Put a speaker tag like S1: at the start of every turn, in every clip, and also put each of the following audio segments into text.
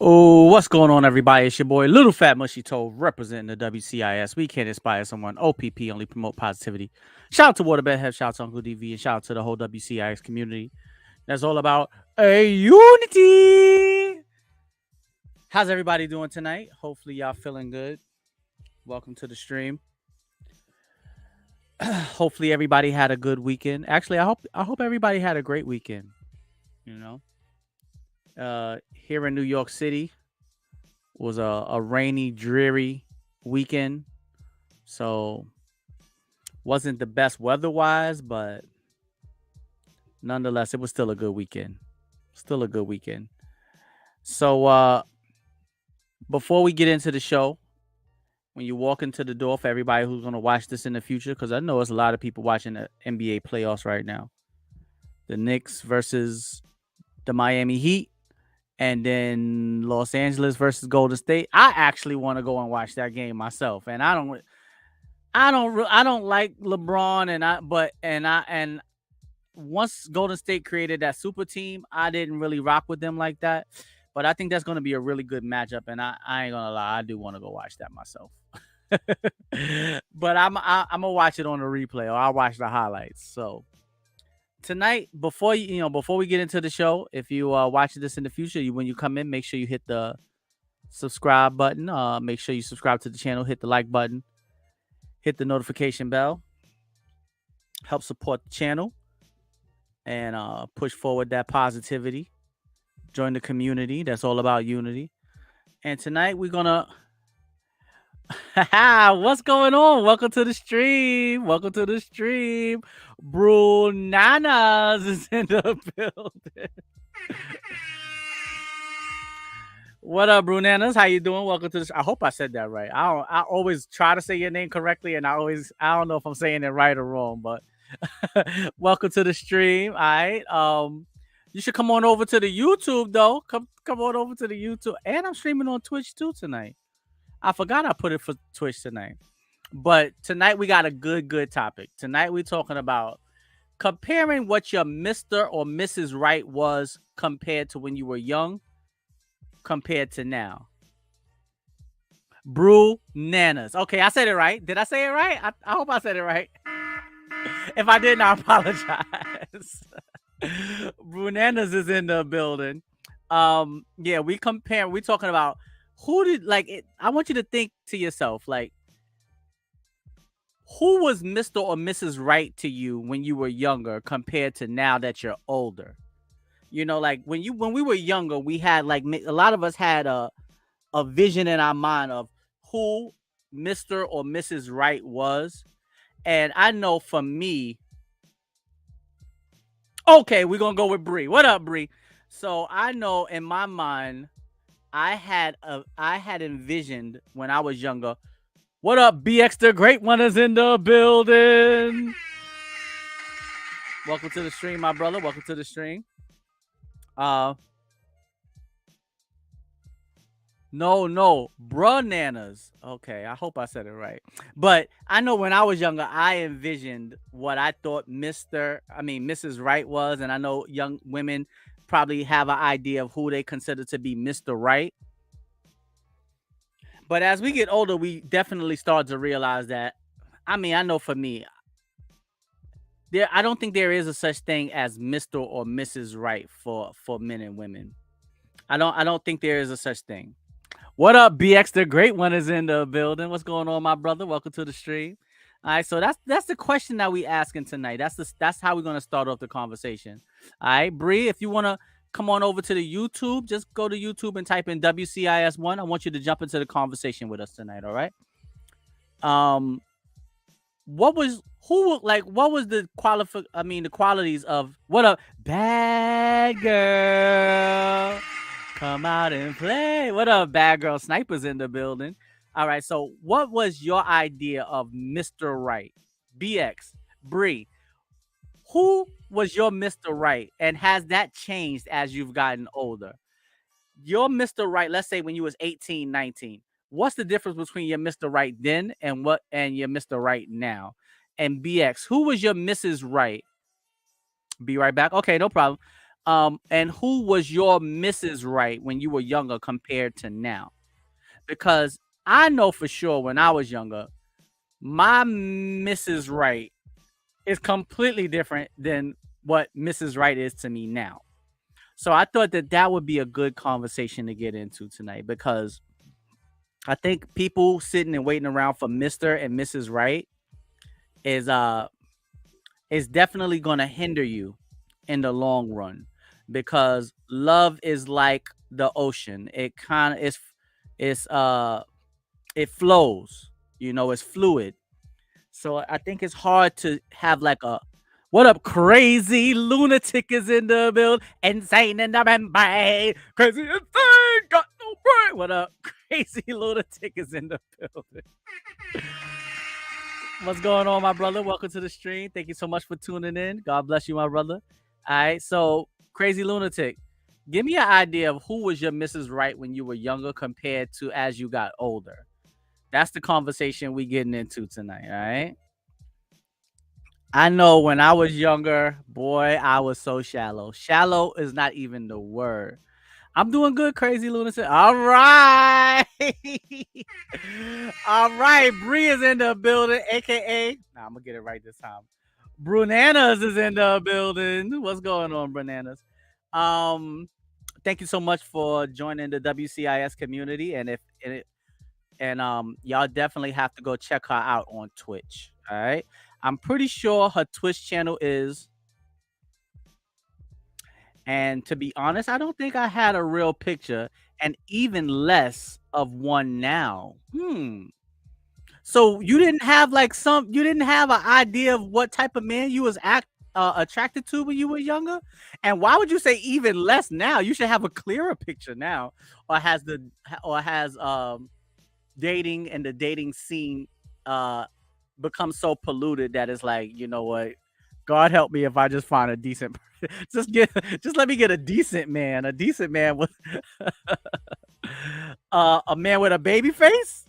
S1: Oh, what's going on, everybody? It's your boy, Little Fat Mushy Tov, representing the WCIS. We can't inspire someone. OPP only promote positivity. Shout out to Waterbed Head, shout out to Uncle DV, and shout out to the whole WCIS community. That's all about a unity. How's everybody doing tonight? Hopefully, y'all feeling good. Welcome to the stream. Hopefully, everybody had a good weekend. Actually, I hope everybody had a great weekend. You here in New York City was a rainy, dreary weekend. So wasn't the best weather-wise, but nonetheless, it was still a good weekend. Still a good weekend. So before we get into the show, when you walk into the door, for everybody who's gonna watch this in the future, because I know there's a lot of people watching the NBA playoffs right now. The Knicks versus the Miami Heat, and then Los Angeles versus Golden State. I actually want to go and watch that game myself, and I don't like LeBron, and once Golden State created that super team, I didn't really rock with them like that. But I think that's going to be a really good matchup, and I ain't gonna lie, I do want to go watch that myself. But I'm gonna watch it on the replay, or I'll watch the highlights. So tonight, before we get into the show, if you watch this in the future, when you come in, make sure you hit the subscribe button. Make sure you subscribe to the channel, hit the like button, hit the notification bell, help support the channel, and push forward that positivity. Join the community. That's all about unity. And tonight we're gonna what's going on? Welcome to the stream. Welcome to the stream. Brunanas is in the building. What up, Brunanas? How you doing? Welcome to this. I hope I said that right. I always try to say your name correctly, and I don't know if I'm saying it right or wrong, but welcome to the stream. All right. You should come on over to the YouTube though. Come on over to the YouTube. And I'm streaming on Twitch too tonight. I forgot I put it for Twitch tonight. But tonight we got a good topic. Tonight we're talking about comparing what your Mr. or Mrs. Right was compared to when you were young compared to now. Brew nanas. Okay, I said it right. Did I say it right? I hope I said it right. If I didn't, I apologize. Brew nanas is in the building. Yeah, we're talking about who did I want you to think to yourself, like, who was Mr. or Mrs. Right to you when you were younger compared to now that you're older? You know, like when we were younger, we had a lot of us had a vision in our mind of who Mr. or Mrs. Right was. And I know for me, okay, we're gonna go with Bree. What up, Bree? So I know in my mind, I had envisioned when I was younger. What up, BX the Great One is in the building. Welcome to the stream, my brother. Welcome to the stream. No, bruh-nanas. Okay, I hope I said it right. But I know when I was younger, I envisioned what I thought Mrs. Right was, and I know young women probably have an idea of who they consider to be Mr. Right. But as we get older, we definitely start to realize that, I know for me, I don't think there is a such thing as Mr. or Mrs. Right for men and women. I don't think there is a such thing. What up, BX the Great One is in the building. What's going on, my brother? Welcome to the stream. All right, so that's the question that we asking tonight. That's how we're gonna start off the conversation. All right, Bree, if you wanna come on over to the YouTube, just go to YouTube and type in WCIS1. I want you to jump into the conversation with us tonight. All right. What was the qualities of what a bad girl? Come out and play. What up, bad girl? Snipers in the building. All right. So, what was your idea of Mr. Right? BX, Bree, who was your Mr. Right, and has that changed as you've gotten older? Your Mr. Right, let's say when you was 18, 19. What's the difference between your Mr. Right then and your Mr. Right now? And BX, who was your Mrs. Right? Be right back. Okay, no problem. And who was your Mrs. Right when you were younger compared to now? Because I know for sure when I was younger, my Mrs. Right is completely different than what Mrs. Right is to me now. So I thought that that would be a good conversation to get into tonight because I think people sitting and waiting around for Mr. and Mrs. Right is definitely going to hinder you in the long run because love is like the ocean. It kind of it's it flows, it's fluid. So I think it's hard to have like a what up, crazy lunatic is in the build, insane in the membrane, crazy insane, got no brain. What up, crazy lunatic is in the building. What's going on, my brother? Welcome to the stream. Thank you so much for tuning in. God bless you, my brother. All right, so crazy lunatic, give me an idea of who was your Mrs. Right when you were younger compared to as you got older. That's the conversation we getting into tonight. All right. I know when I was younger, boy, I was so shallow. Shallow is not even the word. I'm doing good, crazy lunatic. All right. All right. Bree is in the building, aka. Nah, I'm gonna get it right this time. Brunanas is in the building. What's going on, Brunanas? Thank you so much for joining the WCIS community. And y'all definitely have to go check her out on Twitch. All right. I'm pretty sure her Twitch channel is. And to be honest, I don't think I had a real picture, and even less of one now. So you didn't have an idea of what type of man you was attracted to when you were younger? And why would you say even less now? You should have a clearer picture now. Or has dating and the dating scene become so polluted that it's like, you know what? God help me if I just find a decent just let me get a decent man. A decent man with a man with a baby face.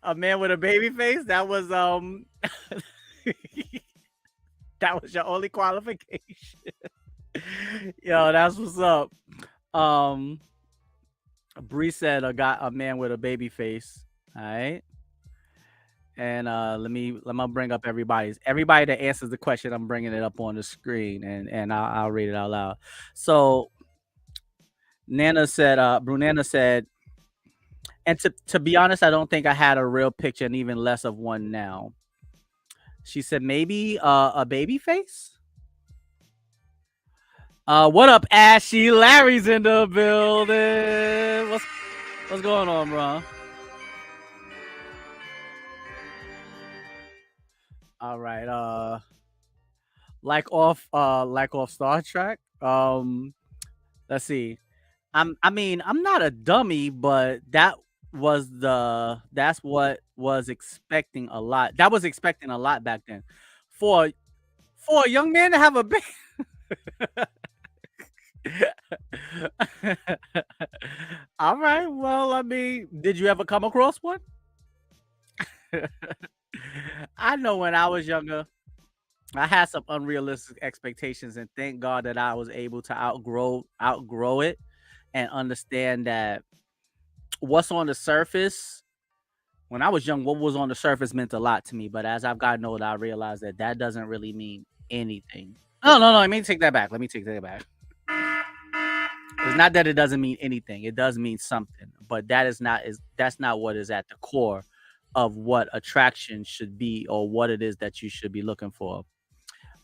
S1: A man with a baby face. That was that was your only qualification. Yo, that's what's up. Bree said I got a man with a baby face. All right. And let me bring up everybody that answers the question. I'm bringing it up on the screen, and I'll read it out loud. So Brunana said, and to be honest, I don't think I had a real picture, and even less of one now. She said maybe a baby face. What up, Ashy? Larry's in the building. What's going on, bro? All right. Like off Star Trek. Let's see. I'm not a dummy, but that's what was expecting a lot. That was expecting a lot back then. For a young man to have a baby. All right. Well, I mean, did you ever come across one? I know when I was younger, I had some unrealistic expectations, and thank God that I was able to outgrow it and understand that what's on the surface. When I was young, what was on the surface meant a lot to me, but as I've gotten older, I realized that that doesn't really mean anything. No. Let me take that back. It's not that it doesn't mean anything. It does mean something, but that's not what is at the core of what attraction should be or what it is that you should be looking for. All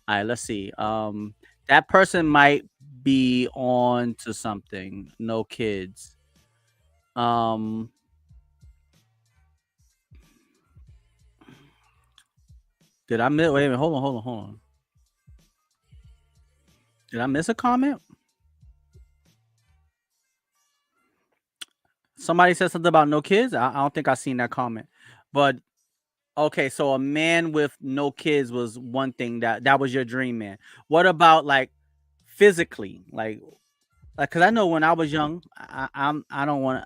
S1: right, let's see. That person might be on to something. No kids. Did I miss? Wait a minute. Hold on. Did I miss a comment? Somebody said something about no kids. I don't think I seen that comment. But okay, so a man with no kids was one thing that was your dream man. What about like physically? Like Like, cause I know when I was young, I don't want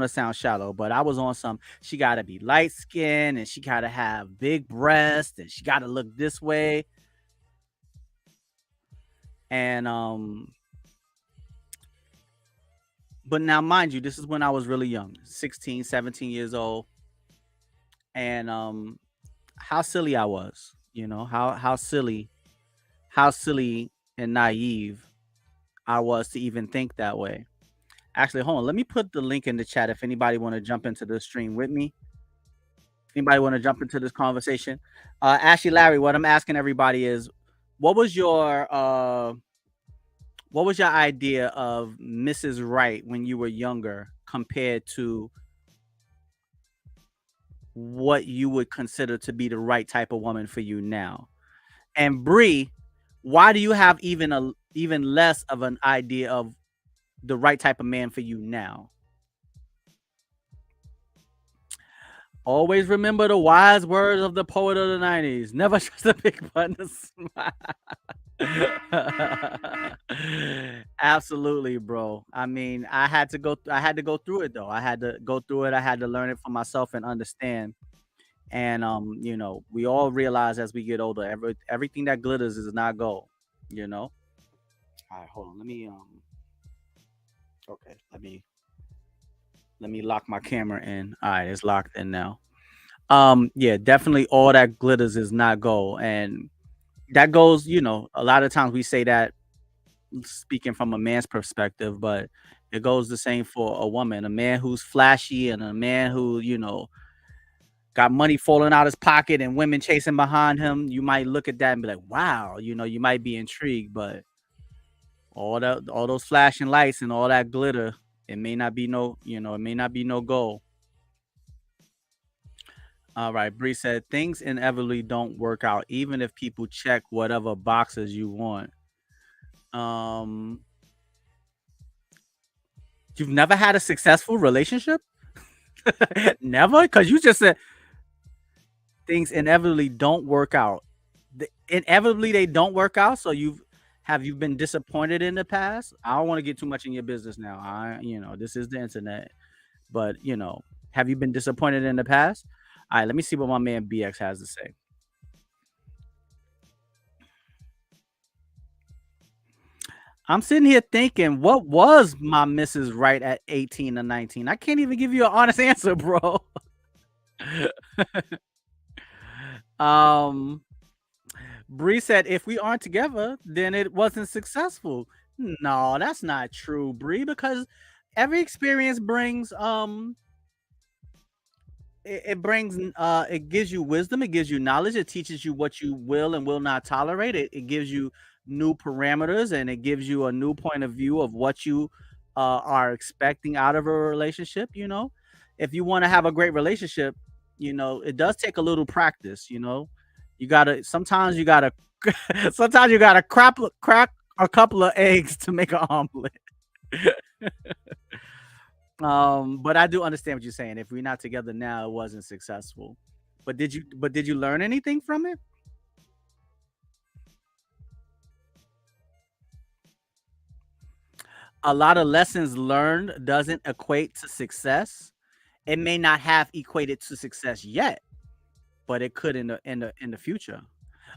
S1: to sound shallow, but I was on some. She got to be light skinned and she got to have big breasts and she got to look this way. And but now mind you, this is when I was really young, 16, 17 years old, and how silly I was, how silly and naive I was to even think that way. Actually, hold on. Let me put the link in the chat if anybody want to jump into the stream with me. Anybody want to jump into this conversation? Ashley, Larry, what I'm asking everybody is, what was your idea of Mrs. Right when you were younger compared to what you would consider to be the right type of woman for you now? And Bree, why do you have even less of an idea of the right type of man for you now? Always remember the wise words of the poet of the 90s. Never trust a big button to smile. Absolutely, bro. I mean, I had to go through it though. I had to go through it. I had to learn it for myself and understand. And we all realize as we get older, everything that glitters is not gold, you know? All right, hold on. Okay, let me lock my camera in. All right, it's locked in now. Yeah, definitely all that glitters is not gold. And that goes, a lot of times we say that speaking from a man's perspective, but it goes the same for a woman. A man who's flashy and a man who, got money falling out his pocket and women chasing behind him, you might look at that and be like, wow, you might be intrigued, but all those flashing lights and all that glitter, it may not be it may not be no gold. All right, Bree said things inevitably don't work out, even if people check whatever boxes you want. Um, you've never had a successful relationship? Never? Because you just said things inevitably don't work out. Inevitably they don't work out. So have you been disappointed in the past? I don't want to get too much in your business now. This is the internet. But have you been disappointed in the past? All right, let me see what my man BX has to say. I'm sitting here thinking, what was my Mrs. Right at 18 or 19? I can't even give you an honest answer, bro. um, Bree said, if we aren't together, then it wasn't successful. No, that's not true, Bree, because every experience brings it brings it gives you wisdom, it gives you knowledge, it teaches you what you will and will not tolerate. It gives you new parameters and it gives you a new point of view of what you are expecting out of a relationship. If you want to have a great relationship, it does take a little practice. You gotta sometimes you gotta sometimes you gotta crack a couple of eggs to make an omelet. But I do understand what you're saying. If we're not together now, it wasn't successful. But did you learn anything from it? A lot of lessons learned doesn't equate to success. It may not have equated to success yet, but it could in the future.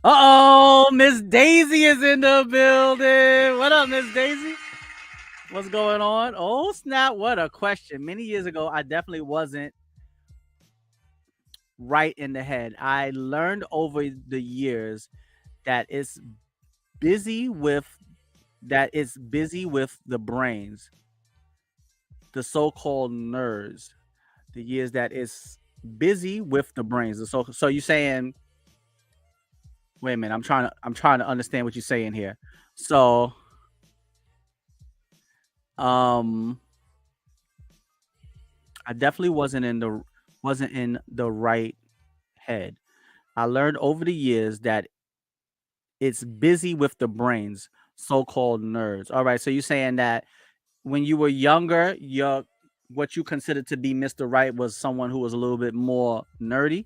S1: Uh-oh, Miss Daisy is in the building. What up, Miss Daisy? What's going on? Oh, snap. What a question. Many years ago, I definitely wasn't right in the head. I learned over the years that busy with it's busy with the brains, the so-called nerds. The years that is busy with the brains. So you're saying, wait a minute, I'm trying to understand what you're saying here. So um I definitely wasn't in the right head. I learned over the years that it's busy with the brains, so-called nerds. All right, so you're saying that when you were younger, what you considered to be Mr. Right was someone who was a little bit more nerdy?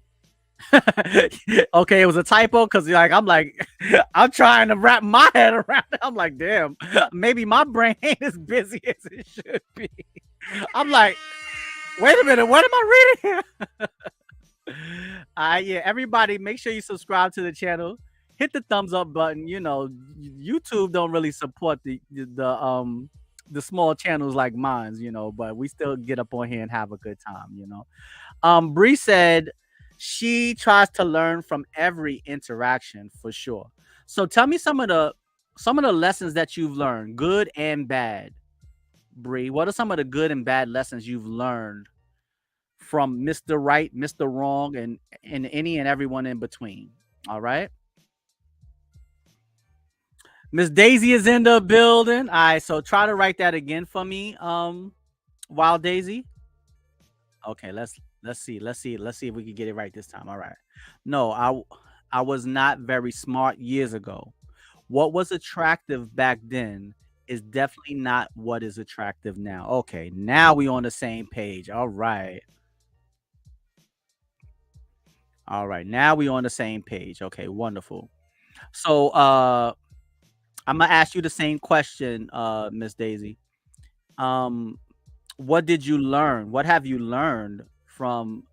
S1: Okay, it was a typo because like I'm like I'm trying to wrap my head around it. I'm like, damn, maybe my brain ain't as busy as it should be. I'm like, wait a minute, what am I reading here? Yeah, everybody, make sure you subscribe to the channel. Hit the thumbs up button. You know, YouTube don't really support the small channels like mine, but we still get up on here and have a good time. Bree said she tries to learn from every interaction for sure. So tell me some of the lessons that you've learned, good and bad. Bree, what are some of the good and bad lessons you've learned from Mr. Right, Mr. Wrong, and any and everyone in between? All right. Miss Daisy is in the building. All right, so try to write that again for me. Wild Daisy. Okay, let's see if we can get it right this time. All right. No, I was not very smart years ago. What was attractive back then is definitely not what is attractive now. Okay, now we on the same page. All right. All right. Now we on the same page. Okay, wonderful. So I'm gonna ask you the same question, Miss Daisy. Um, what did you learn? What have you learned from,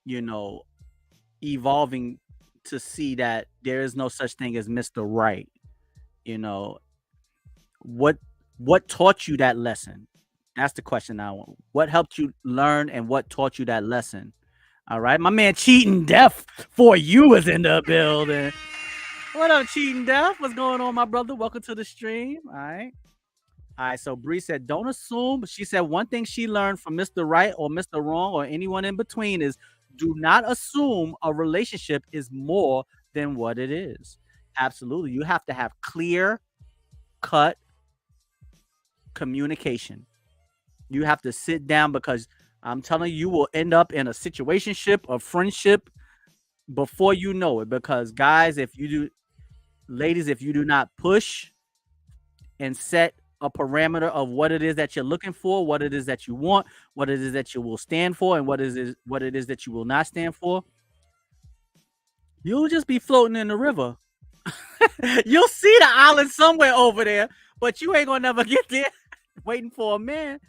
S1: you know, evolving to see that there is no such thing as Mr. Right? You know, what what taught you that lesson? That's the question I want. What helped you learn and what taught you that lesson? All right. My man Cheating Deaf for you is in the building. What up, Cheating Deaf? What's going on, my brother? Welcome to the stream. All right. All right. So Bree said, don't assume. She said one thing she learned from Mr. Right or Mr. Wrong or anyone in between is do not assume a relationship is more than what it is. Absolutely. You have to have clear cut communication. You have to sit down because I'm telling you, you will end up in a situationship, a friendship before you know it. Because guys, ladies, if you do not push and set a parameter of what it is that you're looking for, what it is that you want, what it is that you will stand for, and what it is that you will not stand for, you'll just be floating in the river. You'll see the island somewhere over there, but you ain't gonna never get there waiting for a man.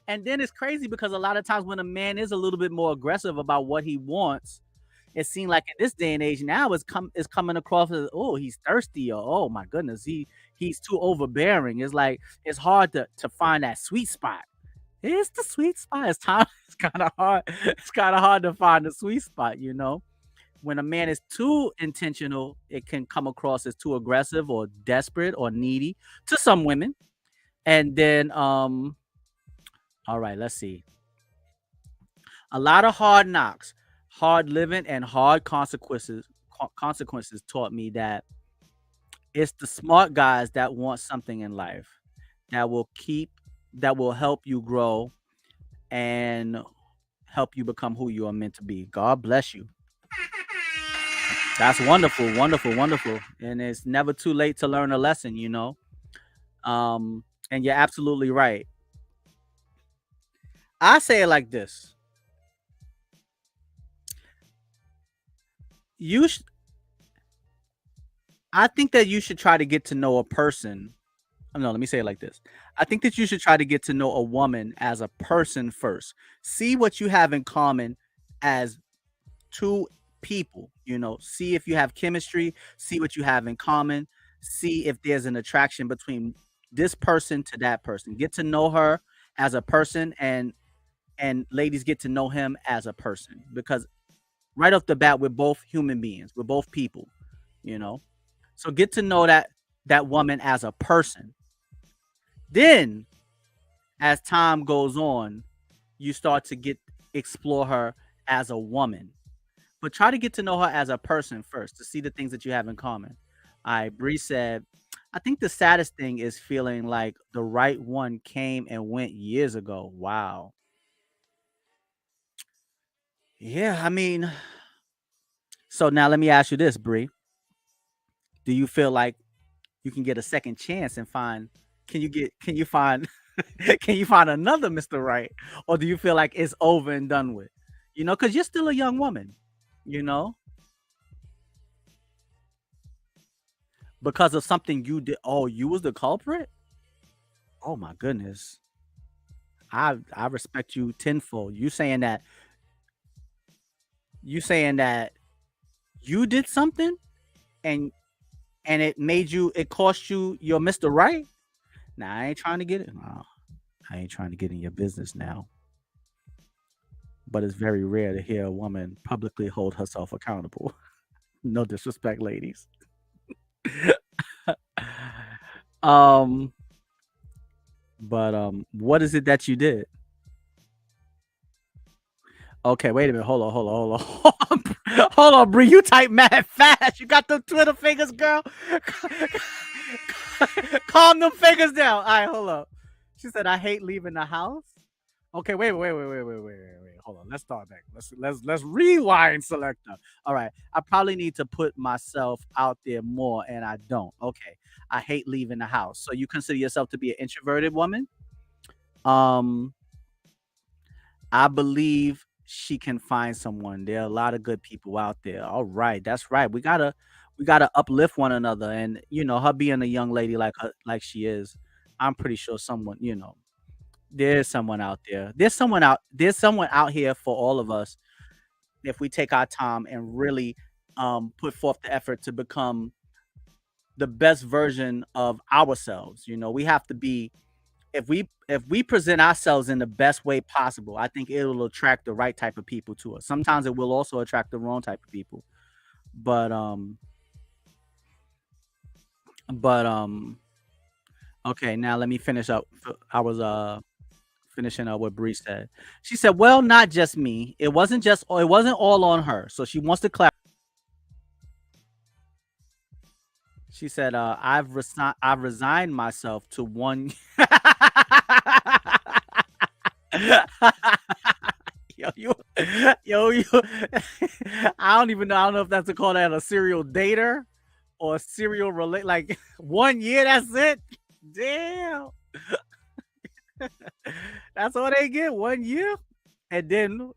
S1: And then it's crazy because a lot of times when a man is a little bit more aggressive about what he wants, it seems like in this day and age now it's coming across as, oh, he's thirsty, or oh my goodness, he's too overbearing. It's like it's hard to find that sweet spot. It's the sweet spot. It's time. It's kind of hard. It's kind of hard to find the sweet spot. When a man is too intentional, it can come across as too aggressive or desperate or needy to some women. And then all right, let's see. A lot of hard knocks, hard living, and hard consequences taught me that it's the smart guys that want something in life that will keep that will help you grow and help you become who you are meant to be. God bless you. That's wonderful, wonderful, wonderful. And it's never too late to learn a lesson. And you're absolutely right. I say it like this. You sh- I think that you should try to get to know a person. No, let me say it like this. I think that you should try to get to know a woman as a person first. See what you have in common as two people. See if you have chemistry, see what you have in common, see if there's an attraction between this person to that person. Get to know her as a person, and ladies, get to know him as a person, because right off the bat we're both human beings, we're both people you know so get to know that woman as a person. Then as time goes on, you start to get explore her as a woman, but try to get to know her as a person first to see the things that you have in common. All right, Bree said, I think the saddest thing is feeling like the right one came and went years ago. Wow. Yeah, I mean, so now let me ask you this, Bree. Do you feel like you can get a second chance and find can you find can you find another Mr. Right? Or do you feel like it's over and done with? Because you're still a young woman. you know, because of something you did. Oh, you was the culprit? Oh my goodness. I respect you tenfold. You saying that you did something and it cost you your Mr. Right? Nah, I ain't trying to get it. No, I ain't trying to get in your business now. But it's very rare to hear a woman publicly hold herself accountable. No disrespect, ladies. um, but what is it that you did? Okay, wait a minute. Hold on. Hold on, Bree. You type mad fast. You got them Twitter fingers, girl. Calm them fingers down. All right, hold up. She said, "I hate leaving the house." Okay, wait. Hold on. Let's start back. Let's rewind, selector. All right. I probably need to put myself out there more, and I don't. Okay. I hate leaving the house. So you consider yourself to be an introverted woman? Um, I believe she can find someone. There are a lot of good people out there. All right, that's right. We gotta uplift one another, and her being a young lady like she is, I'm pretty sure there's someone out there. There's someone out here for all of us if we take our time and really put forth the effort to become the best version of ourselves. We have to be if we present ourselves in the best way possible, I think it'll attract the right type of people to us. Sometimes it will also attract the wrong type of people. But okay, now let me finish up. I was finishing up what Bree said. She said, "Well, not just me. It wasn't all on her." So she wants to clarify. She said, I've resigned myself to one." Yo, you. I don't even know. I don't know if that's to call that a serial dater or a serial relate. Like 1 year, that's it. Damn, that's all they get. 1 year, and then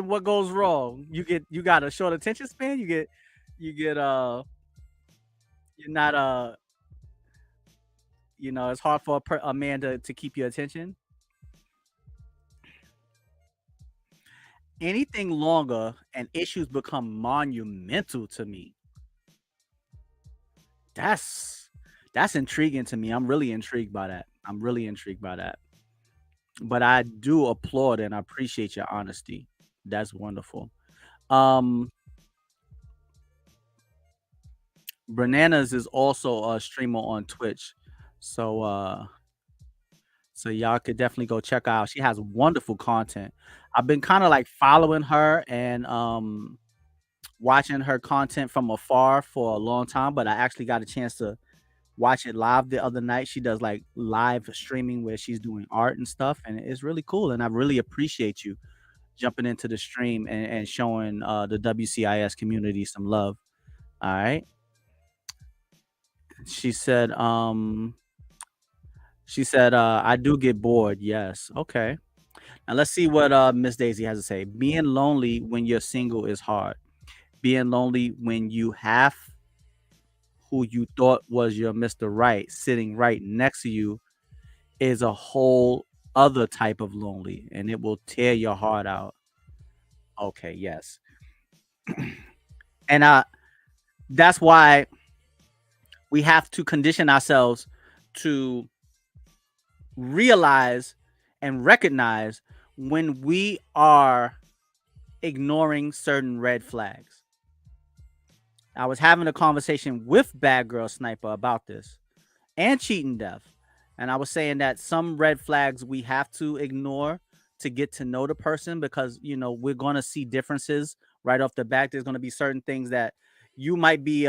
S1: what goes wrong? You got a short attention span. You get you're not it's hard for a man to keep your attention. Anything longer and issues become monumental to me. That's intriguing to me. I'm really intrigued by that. I'm really intrigued by that. But I do applaud and I appreciate your honesty. That's wonderful. Um Bananas is also a streamer on Twitch. So so y'all could definitely go check her out. She has wonderful content. I've been kind of like following her and watching her content from afar for a long time, but I actually got a chance to watch it live the other night. She does like live streaming where she's doing art and stuff, and it's really cool. And I really appreciate you jumping into the stream and showing the WCIS community some love. All right. She said, I do get bored. Yes. Okay. Now let's see what Miss Daisy has to say. Being lonely when you're single is hard. Being lonely when you have who you thought was your Mr. Right sitting right next to you is a whole other type of lonely, and it will tear your heart out. Okay, yes. And that's why we have to condition ourselves to realize and recognize when we are ignoring certain red flags. I was having a conversation with Bad Girl Sniper about this and Cheating Death. And I was saying that some red flags we have to ignore to get to know the person because, we're going to see differences right off the bat. There's going to be certain things that you might be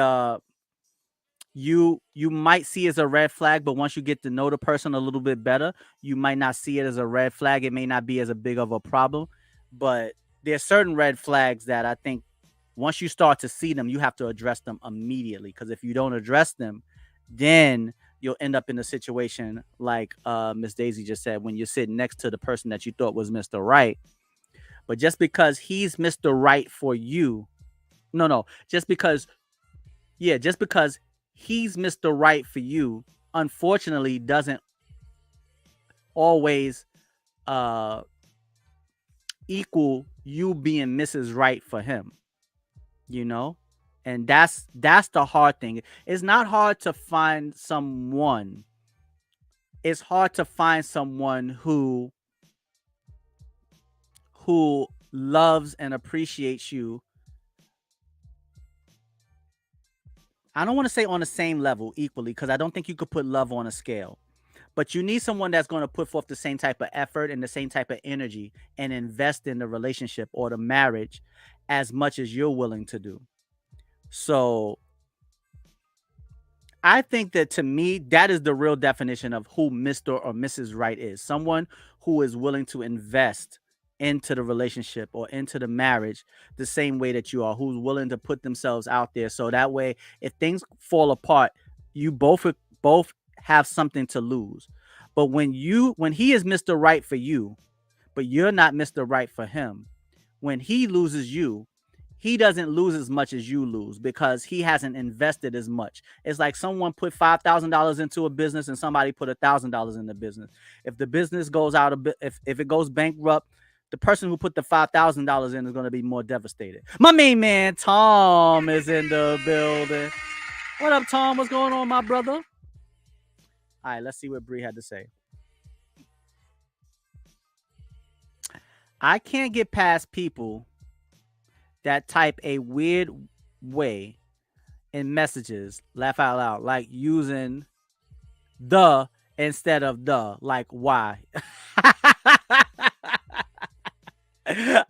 S1: you might see as a red flag, but once you get to know the person a little bit better, you might not see it as a red flag. It may not be as a big of a problem, but there's certain red flags that I think once you start to see them, you have to address them immediately. Because if you don't address them, then you'll end up in a situation like Miss Daisy just said, when you're sitting next to the person that you thought was Mr. Right. But just because he's Mr. Right for you No. Just because he's Mr. Right for you, unfortunately doesn't always equal you being Mrs. Right for him, you know? And that's the hard thing. It's not hard to find someone. It's hard to find someone who loves and appreciates you. I don't want to say on the same level equally, because I don't think you could put love on a scale. But you need someone that's going to put forth the same type of effort and the same type of energy and invest in the relationship or the marriage as much as you're willing to do. So I think that, to me, that is the real definition of who Mr. or Mrs. Right is. Someone who is willing to invest into the relationship or into the marriage the same way that you are, who's willing to put themselves out there. So that way, if things fall apart, you both have something to lose. But when he is Mr. Right for you, but you're not Mr. Right for him, when he loses you, he doesn't lose as much as you lose because he hasn't invested as much. It's like someone put $5,000 into a business and somebody put $1,000 in the business. If the business goes out of if it goes bankrupt, the person who put the $5,000 in is going to be more devastated. My main man Tom is in the building. What up, Tom? What's going on, my brother? All right, let's see what Bree had to say. I can't get past people that type a weird way in messages, laugh out loud, like using the instead of the, like why.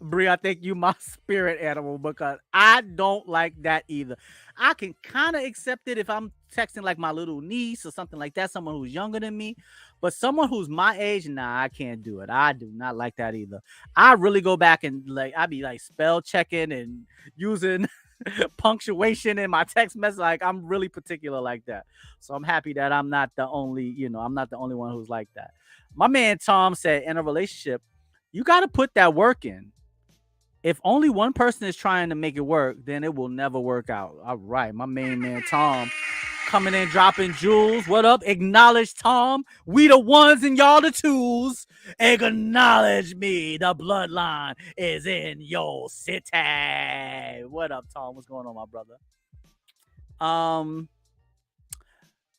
S1: Brie, I think you my spirit animal because I don't like that either. I can kind of accept it if I'm texting like my little niece or something like that, someone who's younger than me. But someone who's my age, nah, I can't do it. I do not like that either. I really go back and I be like spell checking and using punctuation in my text message. Like I'm really particular like that. So I'm happy that I'm not the only, I'm not the only one who's like that. My man Tom said in a relationship, you got to put that work in. If only one person is trying to make it work, then it will never work out. All right, my main man Tom coming in, dropping jewels. What up? Acknowledge Tom. We the ones and y'all the twos. Acknowledge me. The bloodline is in your city. What up, Tom? What's going on, my brother?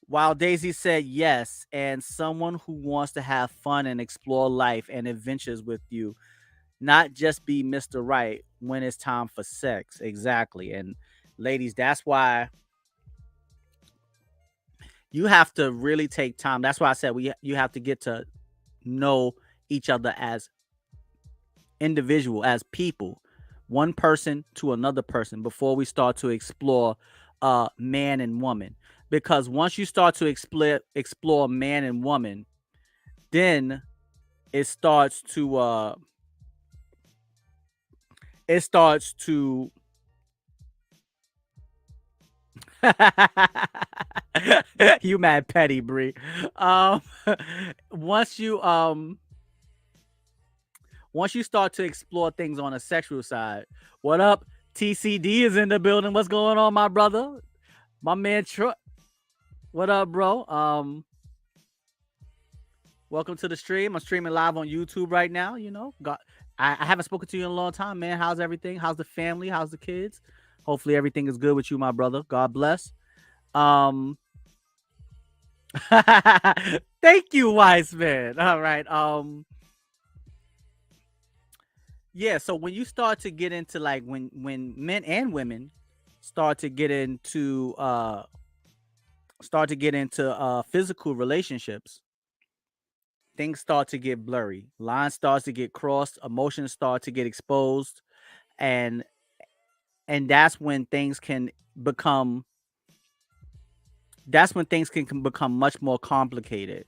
S1: While Daisy said yes, and someone who wants to have fun and explore life and adventures with you, not just be Mr. Right when it's time for sex. Exactly. And ladies, that's why you have to really take time. That's why I said you have to get to know each other as individual, as people, one person to another person before we start to explore man and woman. Because once you start to explore man and woman, then it starts to you mad petty, Bree. Once you start to explore things on a sexual side. What up? TCD is in the building. What's going on, my brother? My man Troy. What up, bro? Welcome to the stream. I'm streaming live on YouTube right now. I haven't spoken to you in a long time, man. How's everything? How's the family? How's the kids? Hopefully everything is good with you, my brother. God bless. Thank you, wise man. All right. Yeah, so when you start to get into like when men and women start to get into physical relationships, things start to get blurry. Lines starts to get crossed, emotions start to get exposed, and that's when things can become much more complicated.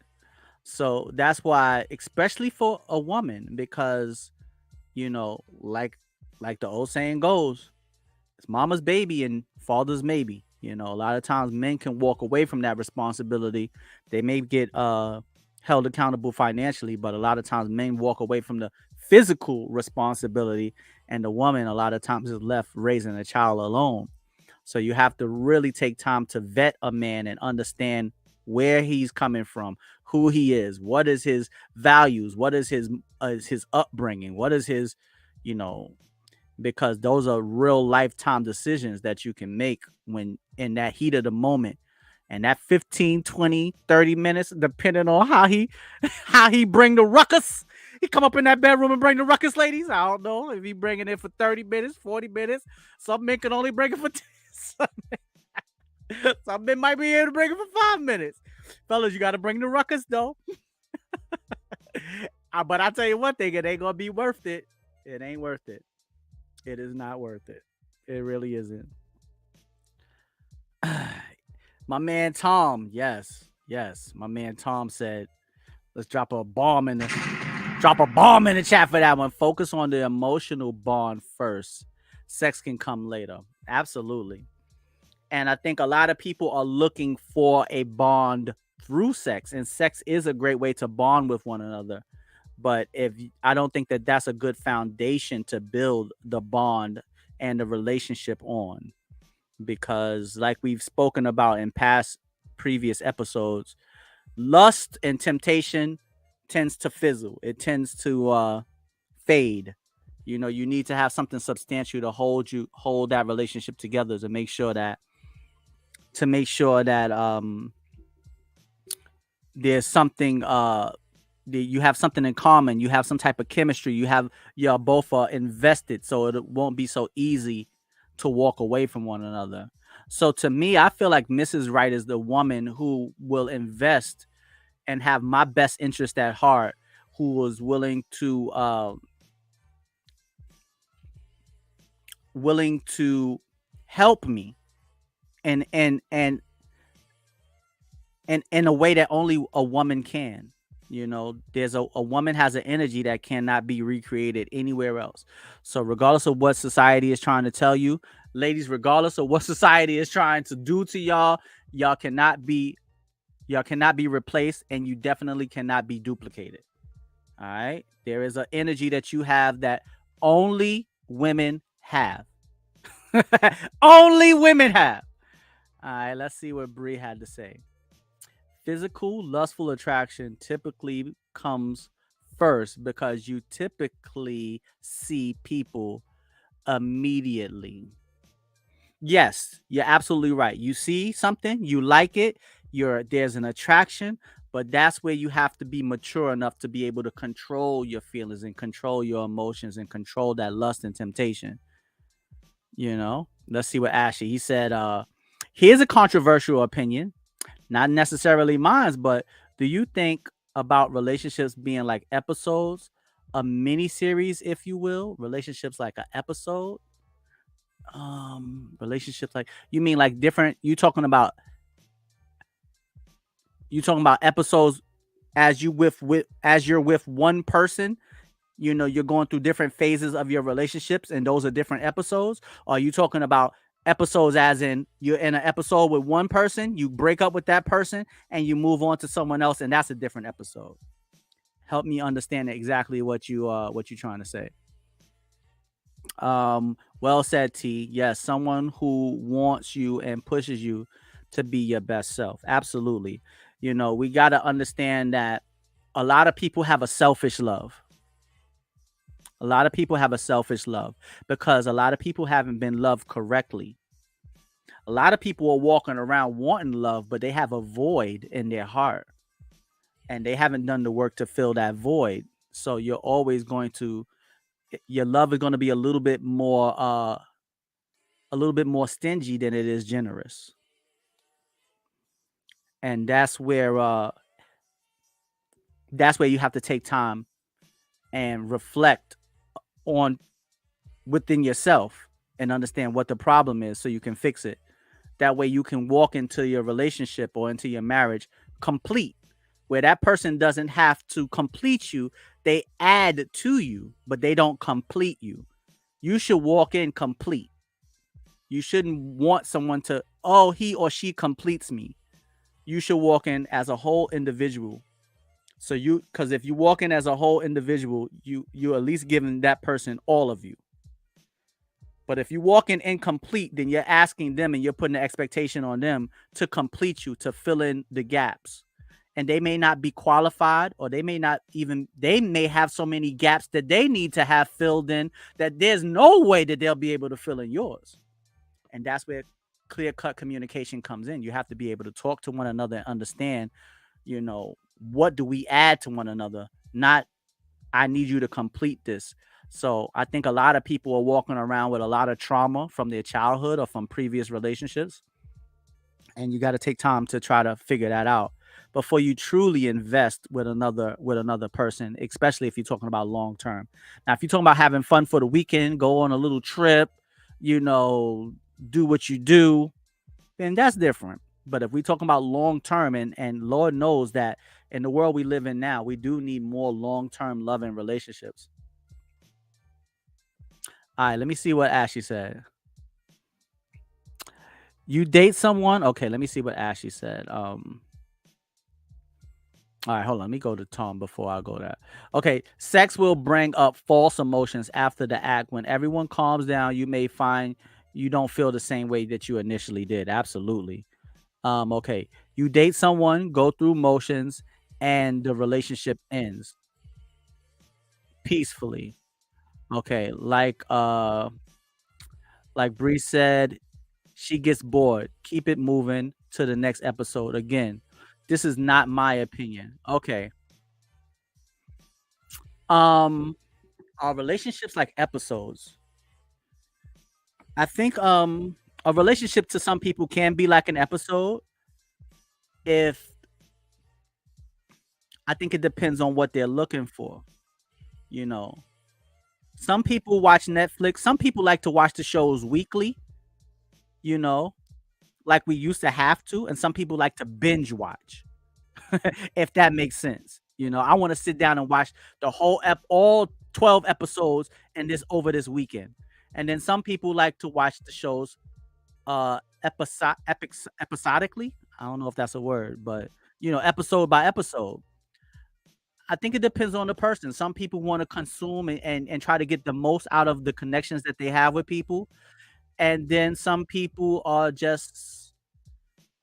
S1: So that's why, especially for a woman, because like the old saying goes, it's mama's baby and father's maybe. A lot of times men can walk away from that responsibility. They may get held accountable financially, but a lot of times men walk away from the physical responsibility, and the woman a lot of times is left raising a child alone. So you have to really take time to vet a man and understand where he's coming from, who he is, what is his values, what is his upbringing, what is his, you know, because those are real lifetime decisions that you can make when in that heat of the moment. And that 15, 20, 30 minutes, depending on how he how he bring the ruckus. He come up in that bedroom and bring the ruckus, ladies. I don't know if he bringing it for 30 minutes, 40 minutes. Some men can only bring it for 10. Some men might be able to bring it for 5 minutes. Fellas, you got to bring the ruckus, though. But I tell you one thing, it ain't going to be worth it. It ain't worth it. It is not worth it. It really isn't. My man Tom, yes. My man Tom said, let's drop a bomb in the chat for that one. Focus on the emotional bond first. Sex can come later. Absolutely. And I think a lot of people are looking for a bond through sex, and sex is a great way to bond with one another. But I don't think that that's a good foundation to build the bond and the relationship on, because like we've spoken about in previous episodes, lust and temptation tends to fizzle. It tends to fade. You need to have something substantial to hold that relationship together, to make sure that there's something you have something in common, you have some type of chemistry, you're both invested, so it won't be so easy to walk away from one another. So to me, I feel like Mrs. Right is the woman who will invest and have my best interest at heart, who was willing to help me and in a way that only a woman can. There's a woman has an energy that cannot be recreated anywhere else. So regardless of what society is trying to tell you, ladies, regardless of what society is trying to do to y'all cannot be replaced, and you definitely cannot be duplicated. All right. There is an energy that you have that only women have. Only women have. All right, let's see what Bree had to say. Physical, lustful attraction typically comes first because you typically see people immediately. Yes, you're absolutely right. You see something, you like it, there's an attraction, but that's where you have to be mature enough to be able to control your feelings and control your emotions and control that lust and temptation. Let's see what Ashley, he said, here's a controversial opinion, not necessarily mine, but do you think about relationships being like episodes, a mini series, if you will, relationships like an episode? Relationships like, you mean like different, you talking about episodes as you're with one person, you're going through different phases of your relationships, and those are different episodes? Or are you talking about episodes as in you're in an episode with one person, you break up with that person, and you move on to someone else, and that's a different episode? Help me understand exactly what you're trying to say. Well said, T. Yes, someone who wants you and pushes you to be your best self. Absolutely. We got to understand that a lot of people have a selfish love. A lot of people have a selfish love because a lot of people haven't been loved correctly. A lot of people are walking around wanting love, but they have a void in their heart, and they haven't done the work to fill that void. So you're always going to, your love is going to be a little bit more stingy than it is generous. And that's where you have to take time and reflect on within yourself and understand what the problem is so you can fix it. That way you can walk into your relationship or into your marriage complete, where that person doesn't have to complete you. They add to you, but they don't complete you. You should walk in complete. You shouldn't want someone to, he or she completes me. You should walk in as a whole individual So because if you walk in as a whole individual, you at least giving that person all of you. But if you walk in incomplete, then you're asking them and you're putting the expectation on them to complete you, to fill in the gaps. And they may not be qualified, or they may have so many gaps that they need to have filled in that there's no way that they'll be able to fill in yours. And that's where clear-cut communication comes in. You have to be able to talk to one another and understand, what do we add to one another? Not, I need you to complete this. So I think a lot of people are walking around with a lot of trauma from their childhood or from previous relationships. And you got to take time to try to figure that out before you truly invest with another person, especially if you're talking about long term. Now, if you're talking about having fun for the weekend, go on a little trip, do what you do, then that's different. But if we're talking about long term, and Lord knows that in the world we live in now, we do need more long term loving relationships. All right, let me see what Ashley said. You date someone? Okay, let me see what Ashley said. All right, hold on. Let me go to Tom before I go there. Okay, sex will bring up false emotions after the act. When everyone calms down, you may find you don't feel the same way that you initially did. Absolutely. Okay. You date someone, go through motions, and the relationship ends peacefully. Okay, like Bree said, she gets bored. Keep it moving to the next episode. Again, this is not my opinion. Okay. Are relationships like episodes? I think a relationship to some people can be like an episode. If I think it depends on what they're looking for. You know, some people watch Netflix. Some people like to watch the shows weekly. You know, like we used to have to, and some people like to binge watch. If that makes sense. I want to sit down and watch the whole all 12 episodes and this over this weekend. And then some people like to watch the shows episodically. I don't know if that's a word, but episode by episode. I think it depends on the person. Some people want to consume and try to get the most out of the connections that they have with people. And then some people are just,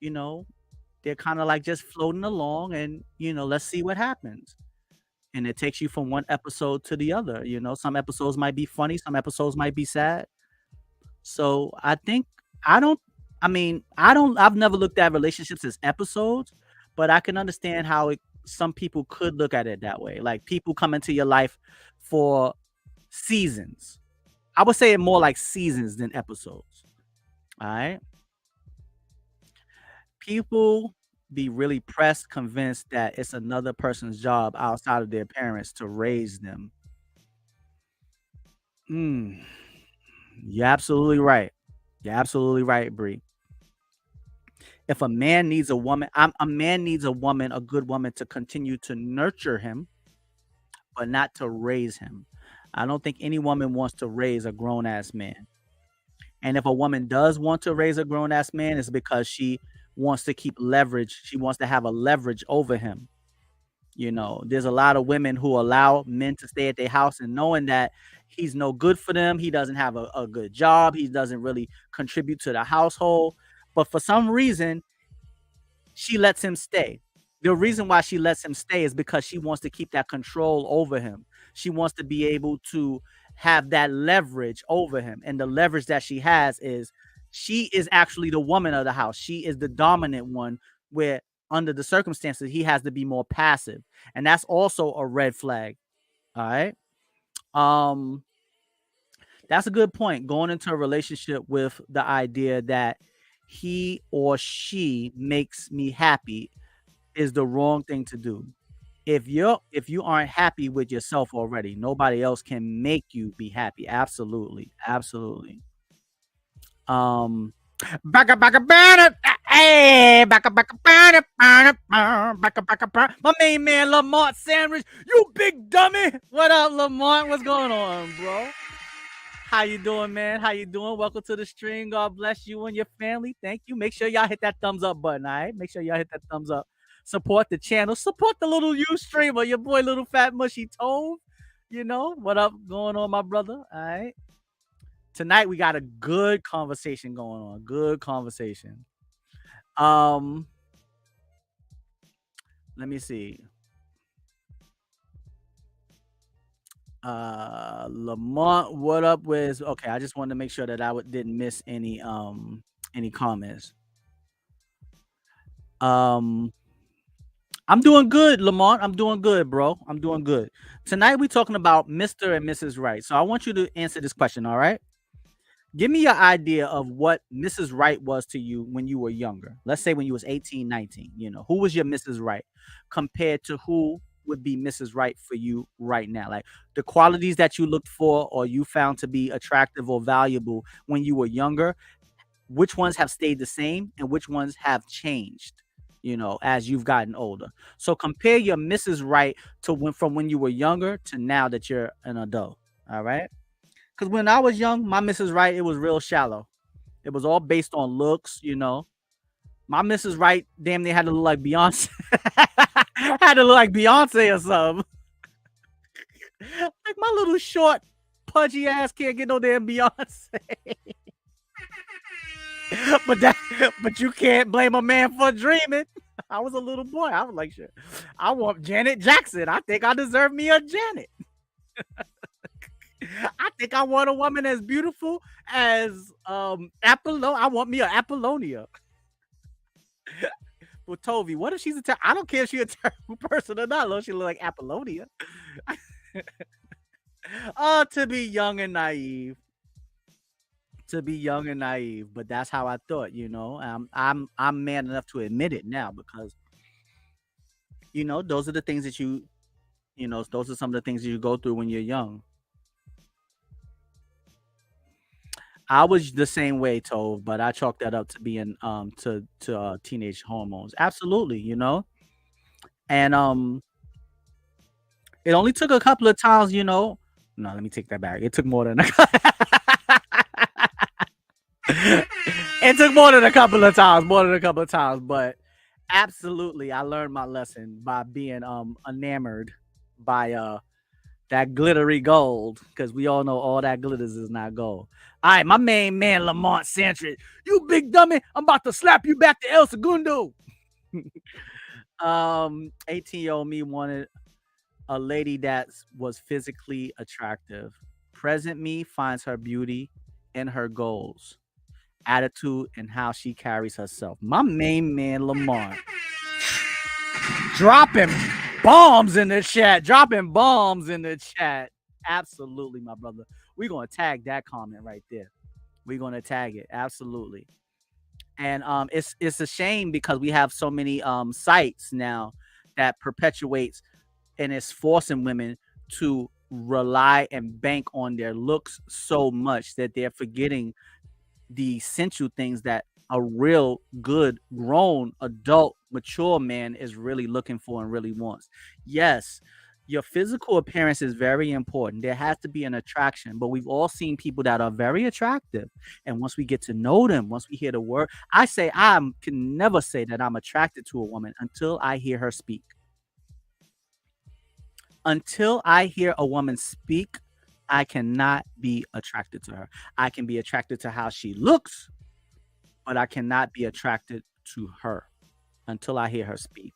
S1: you know, they're kind of like just floating along and, let's see what happens. And it takes you from one episode to the other. Some episodes might be funny, some episodes might be sad. So I think I don't I've never looked at relationships as episodes, but I can understand how some people could look at it that way. Like people come into your life for seasons. I would say it more like seasons than episodes. All right. People be really pressed, convinced that it's another person's job outside of their parents to raise them. Mm, you're absolutely right. You're absolutely right, Bree. If a man needs a woman, a man needs a woman, a good woman, to continue to nurture him, but not to raise him. I don't think any woman wants to raise a grown ass man. And if a woman does want to raise a grown ass man, it's because she wants to keep leverage. She wants to have a leverage over him. There's a lot of women who allow men to stay at their house and knowing that he's no good for them. He doesn't have a good job. He doesn't really contribute to the household. But for some reason, she lets him stay. The reason why she lets him stay is because she wants to keep that control over him. She wants to be able to have that leverage over him. And the leverage that she has is she is actually the woman of the house. She is the dominant one, where under the circumstances he has to be more passive. And that's also a red flag. All right. Um that's a good point. Going into a relationship with the idea that he or she makes me happy is the wrong thing to do. If you aren't happy with yourself already, nobody else can make you be happy. Absolutely. Absolutely. Um baka banner. Hey, baka banner, my main man Lamont Sandwich. You big dummy. What up, Lamont? What's going on, bro? How you doing, man? How you doing? Welcome to the stream. God bless you and your family. Thank you. Make sure y'all hit that thumbs up button, all right? Make sure y'all hit that thumbs up Support the channel. Support the little you streamer, your boy Little Fat Mushy Tove. You know what up going on, my brother? All right. Tonight we got a good conversation going on. Good conversation. Um, let me see. Lamont, what up with? Okay, I just wanted to make sure that didn't miss any comments. Um, I'm doing good, Lamont. I'm doing good, bro. I'm doing good. Tonight we're talking about Mr. and Mrs. Right. So I want you to answer this question, all right? Give me your idea of what Mrs. Right was to you when you were younger. Let's say when you was 18, 19, who was your Mrs. Right compared to who would be Mrs. Right for you right now? Like the qualities that you looked for or you found to be attractive or valuable when you were younger, which ones have stayed the same and which ones have changed, as you've gotten older. So compare your Mrs. Right to from when you were younger to now that you're an adult. All right. Because when I was young, my Mrs. Right, it was real shallow. It was all based on looks. My Mrs. Right damn near had to look like Beyonce. Had to look like Beyonce or something. Like my little short, pudgy ass can't get no damn Beyonce. but you can't blame a man for dreaming. I was a little boy. I was like, shit. I want Janet Jackson. I think I deserve me a Janet. I think I want a woman as beautiful as Apollonia. I want me a Apollonia. Well, Tovi, what if she's I don't care if she's a terrible person or not. She look like Apollonia. Oh, to be young and naive. To be young and naive, but that's how I thought. I'm man enough to admit it now because those are the things that those are some of the things that you go through when you're young. I was the same way, Tove, but I chalked that up to being to teenage hormones. Absolutely. And it only took a couple of times. No, let me take that back. It took more than it took more than a couple of times, but absolutely I learned my lesson by being enamored by that glittery gold, because we all know all that glitters is not gold. All right, my main man Lamont Santry, you big dummy, I'm about to slap you back to El Segundo. 18-year-old me wanted a lady that was physically attractive. Present me finds her beauty in her goals, attitude, and how she carries herself. My main man Lamont dropping bombs in the chat. Absolutely, my brother. We're gonna tag that comment right there. We're gonna tag it. Absolutely. And it's a shame because we have so many sites now that perpetuates and is forcing women to rely and bank on their looks so much that they're forgetting the essential things that a real good grown adult mature man is really looking for and really wants. Yes, your physical appearance is very important. There has to be an attraction, but we've all seen people that are very attractive, and once we get to know them, once we hear the word, I say I can never say that I'm attracted to a woman until I hear her speak. Until I hear a woman speak, I cannot be attracted to her. I can be attracted to how she looks, but I cannot be attracted to her until I hear her speak.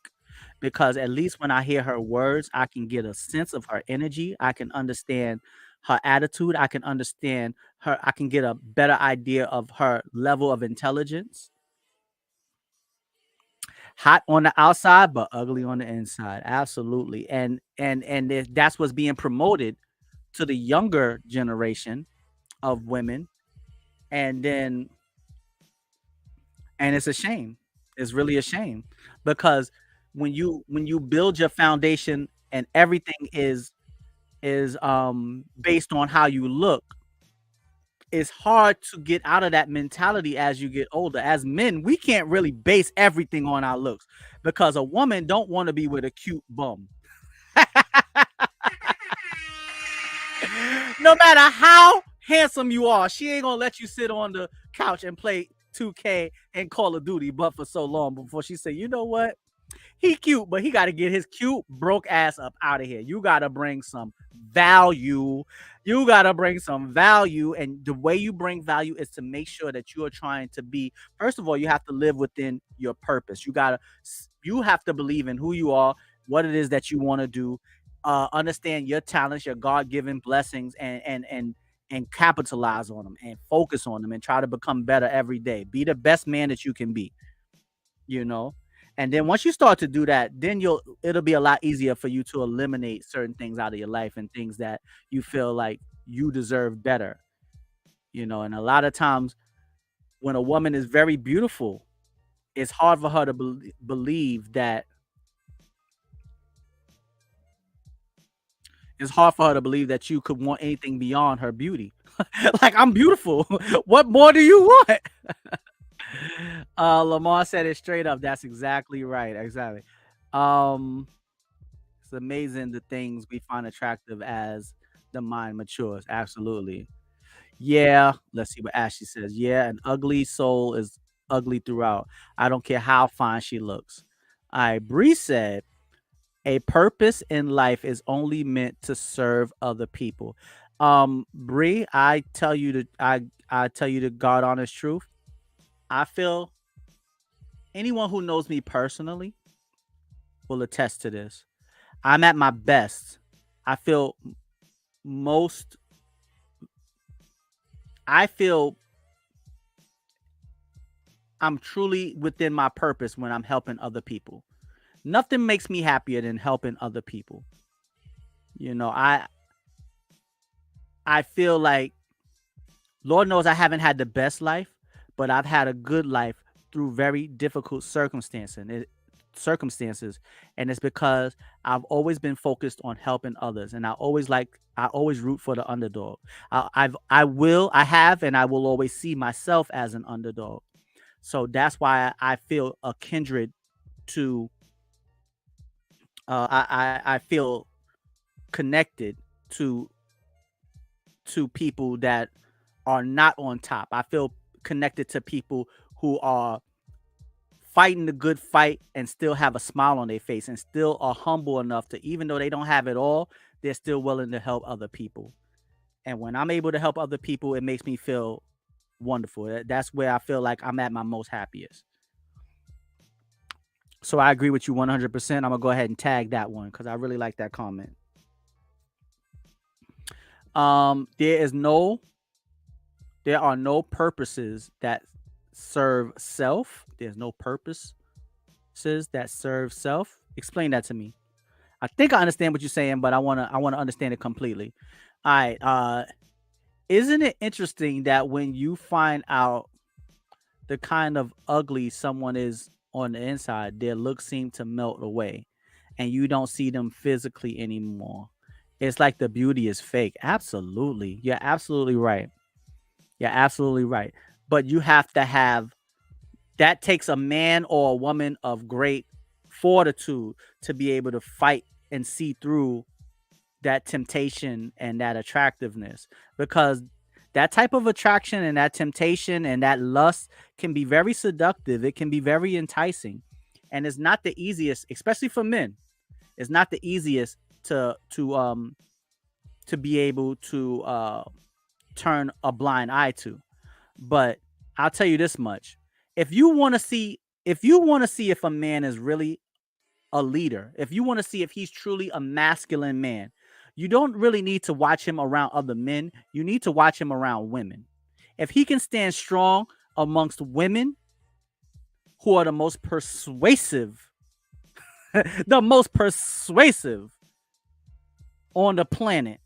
S1: Because at least when I hear her words, I can get a sense of her energy. I can understand her attitude. I can understand her. I can get a better idea of her level of intelligence. Hot on the outside, but ugly on the inside. Absolutely. And if that's what's being promoted to the younger generation of women. And it's a shame. It's really a shame, because when you build your foundation and everything is based on how you look, it's hard to get out of that mentality as you get older. As men, we can't really base everything on our looks, because a woman don't want to be with a cute bum. No matter how handsome you are, she ain't gonna let you sit on the couch and play 2K and Call of Duty but for so long before she say, you know what? He cute, but he got to get his cute broke ass up out of here. You got to bring some value. You got to bring some value, and the way you bring value is to make sure that you are trying to be. First of all, you have to live within your purpose. You have to believe in who you are, what it is that you want to do. Understand your talents, your God-given blessings, and capitalize on them and focus on them and try to become better every day. Be the best man that you can be. You know, and then once you start to do that, then it'll be a lot easier for you to eliminate certain things out of your life and things that you feel like you deserve better. And a lot of times when a woman is very beautiful, it's hard for her to believe that you could want anything beyond her beauty. Like, I'm beautiful. What more do you want? Lamar said it straight up. That's exactly right. Exactly. Um, it's amazing the things we find attractive as the mind matures. Absolutely. Yeah. Let's see what Ashley says. Yeah, an ugly soul is ugly throughout. I don't care how fine she looks. All right. Bree said, a purpose in life is only meant to serve other people. Bree, I tell you the God honest truth. I feel anyone who knows me personally will attest to this. I'm at my best. I feel most I feel I'm truly within my purpose when I'm helping other people. Nothing makes me happier than helping other people. You know, I feel like Lord knows I haven't had the best life, but I've had a good life through very difficult circumstances, and it's because I've always been focused on helping others, and I always root for the underdog. I have, and I will always see myself as an underdog. So that's why I feel a kindred to. I feel connected to people that are not on top. I feel connected to people who are fighting the good fight and still have a smile on their face and still are humble enough to, even though they don't have it all, they're still willing to help other people. And when I'm able to help other people, it makes me feel wonderful. That's where I feel like I'm at my most happiest. So I agree with you 100%. I'm gonna go ahead and tag that one because I really like that comment. There are no purposes that serve self. There's no purposes that serve self. Explain that to me. I think I understand what you're saying, but I wanna understand it completely. All right. Isn't it interesting that when you find out the kind of ugly someone is on the inside, their looks seem to melt away, and you don't see them physically anymore. It's like the beauty is fake. Absolutely. You're absolutely right. You're absolutely right. But you have to have that takes a man or a woman of great fortitude to be able to fight and see through that temptation and that attractiveness, because that type of attraction and that temptation and that lust can be very seductive. It can be very enticing, and it's not the easiest, especially for men. It's not the easiest to be able to turn a blind eye to. But I'll tell you this much: if you want to see, if a man is really a leader, if you want to see if he's truly a masculine man, you don't really need to watch him around other men. You need to watch him around women. If he can stand strong amongst women who are the most persuasive, the most persuasive on the planet,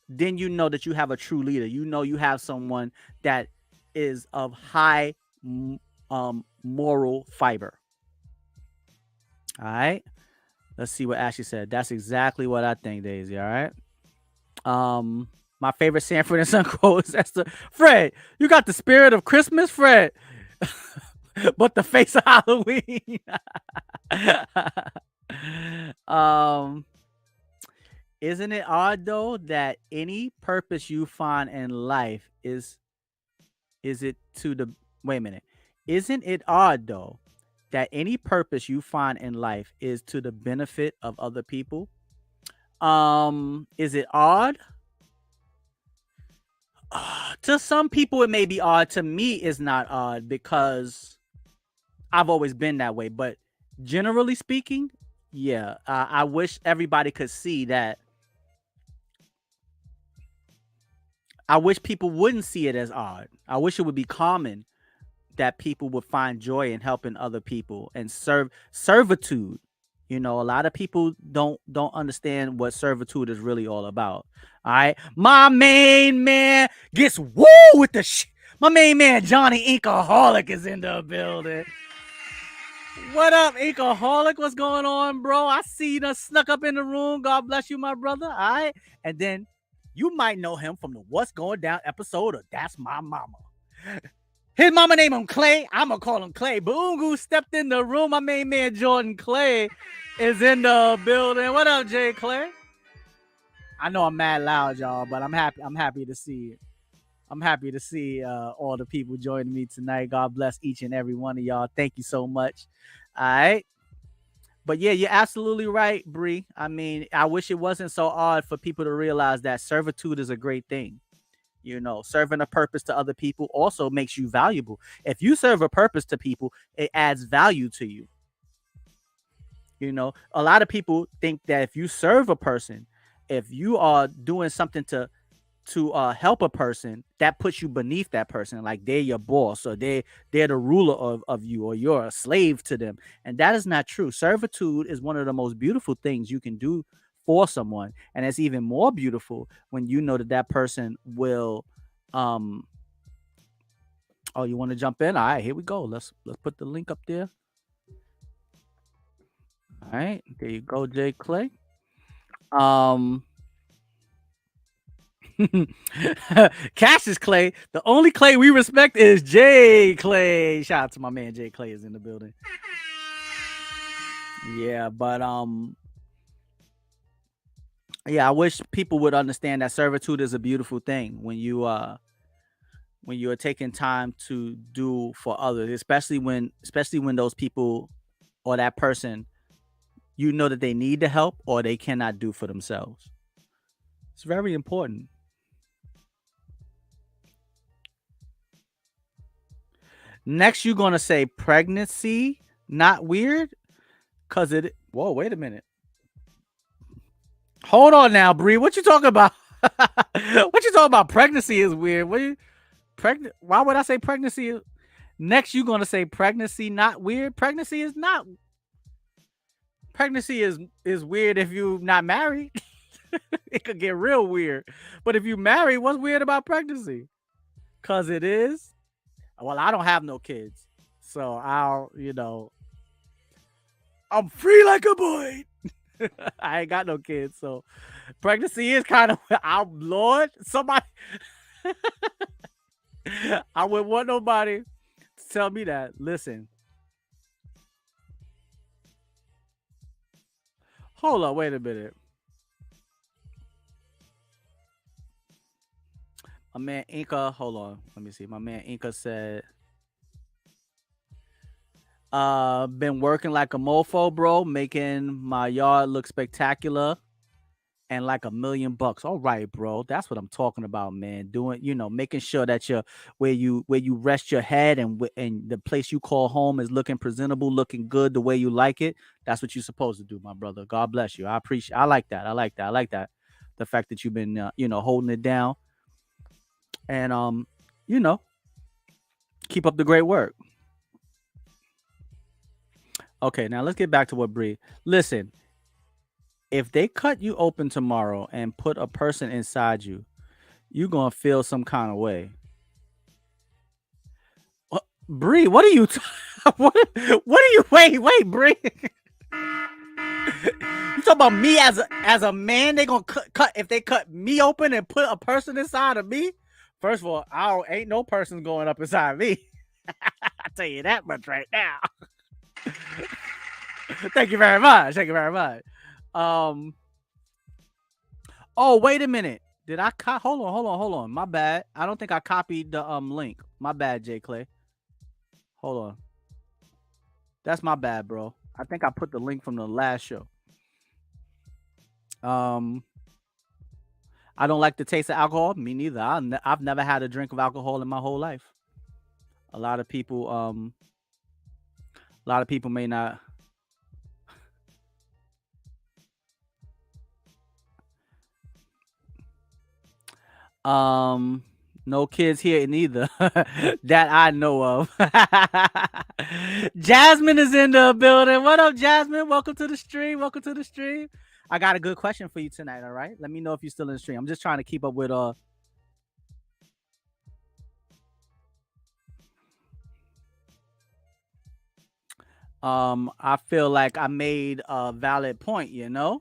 S1: then you know that you have a true leader. You know you have someone that is of high moral fiber. All right. Let's see what Ashley said. That's exactly what I think, Daisy. All right. My favorite Sanford and Son quote is Esther. Fred, you got the spirit of Christmas, Fred, but the face of Halloween. Isn't it odd though that any purpose you find in life is it to the wait a minute. Isn't it odd though that any purpose you find in life is to the benefit of other people. Is it odd? To some people, it may be odd. To me, it's not odd because I've always been that way. But generally speaking, yeah, I wish everybody could see that. I wish people wouldn't see it as odd. I wish it would be common that people would find joy in helping other people and servitude. You know, a lot of people don't understand what servitude is really all about. All right, my main man gets woo with the my main man Johnny Inkaholic is in the building. What up, Inkaholic? What's going on, bro? I see you done snuck up in the room. God bless you, my brother. All right, and then you might know him from the What's Going Down episode of That's My Mama. His mama named him Clay. I'm going to call him Clay. Boongu stepped in the room. My main man, Jordan Clay, is in the building. What up, Jay Clay? I know I'm mad loud, y'all, but I'm happy to see it. I'm happy to see all the people joining me tonight. God bless each and every one of y'all. Thank you so much. All right. But yeah, you're absolutely right, Bree. I mean, I wish it wasn't so odd for people to realize that servitude is a great thing. You know, serving a purpose to other people also makes you valuable. If you serve a purpose to people, it adds value to you. You know, a lot of people think that if you serve a person, if you are doing something to help a person, that puts you beneath that person, like they're your boss or they're the ruler of you, or you're a slave to them. And that is not true. Servitude is one of the most beautiful things you can do for someone, and it's even more beautiful when you know that that person will oh, you want to jump in? All right, here we go. Let's put the link up there. All right, there you go, Jay Clay. Cassius Clay. The only Clay we respect is Jay Clay. Shout out to my man Jay Clay is in the building. Yeah, but yeah, I wish people would understand that servitude is a beautiful thing when you are taking time to do for others, especially when those people or that person, you know that they need the help or they cannot do for themselves. It's very important. Next, you're gonna say pregnancy, not weird, cause it. Whoa, wait a minute. Hold on now, Bree. What you talking about? What you talking about? Pregnancy is weird. What you pregnant? Why would I say pregnancy? Next, you're gonna say pregnancy, not weird. Pregnancy is not. Pregnancy is weird if you're not married. It could get real weird. But if you married, what's weird about pregnancy? Cause it is. Well, I don't have no kids, so I'm free like a boy. I ain't got no kids, so pregnancy is kind of. I'm Lord. Somebody. I wouldn't want nobody to tell me that. Listen. Hold on, wait a minute. My man Inca, hold on. Let me see. My man Inca said, been working like a mofo, bro, making my yard look spectacular and like $1,000,000. All right, bro. That's what I'm talking about, man. Doing, making sure that you're where you rest your head and the place you call home is looking presentable, looking good the way you like it. That's what you're supposed to do, my brother. God bless you. I appreciate. I like that. I like that. I like that. The fact that you've been, holding it down and keep up the great work. Okay, now let's get back to what Bree. Listen, if they cut you open tomorrow and put a person inside you, you're gonna feel some kind of way. Bree, what are you? What are you? Wait, Bree. You talking about me as a man? They gonna cut if they cut me open and put a person inside of me. First of all, ain't no person going up inside me. I tell you that much right now. Thank you very much. Thank you very much. Oh, wait a minute. Did I hold on. My bad. I don't think I copied the link. My bad, J Clay. Hold on. That's my bad, bro. I think I put the link from the last show. Um, I don't like the taste of alcohol. Me neither. I've never had a drink of alcohol in my whole life. A lot of people, may not. No kids here neither that I know of. Jasmine is in the building. What up, Jasmine? Welcome to the stream. Welcome to the stream. I got a good question for you tonight. All right, let me know if you're still in the stream. I'm just trying to keep up with I feel like I made a valid point, you know.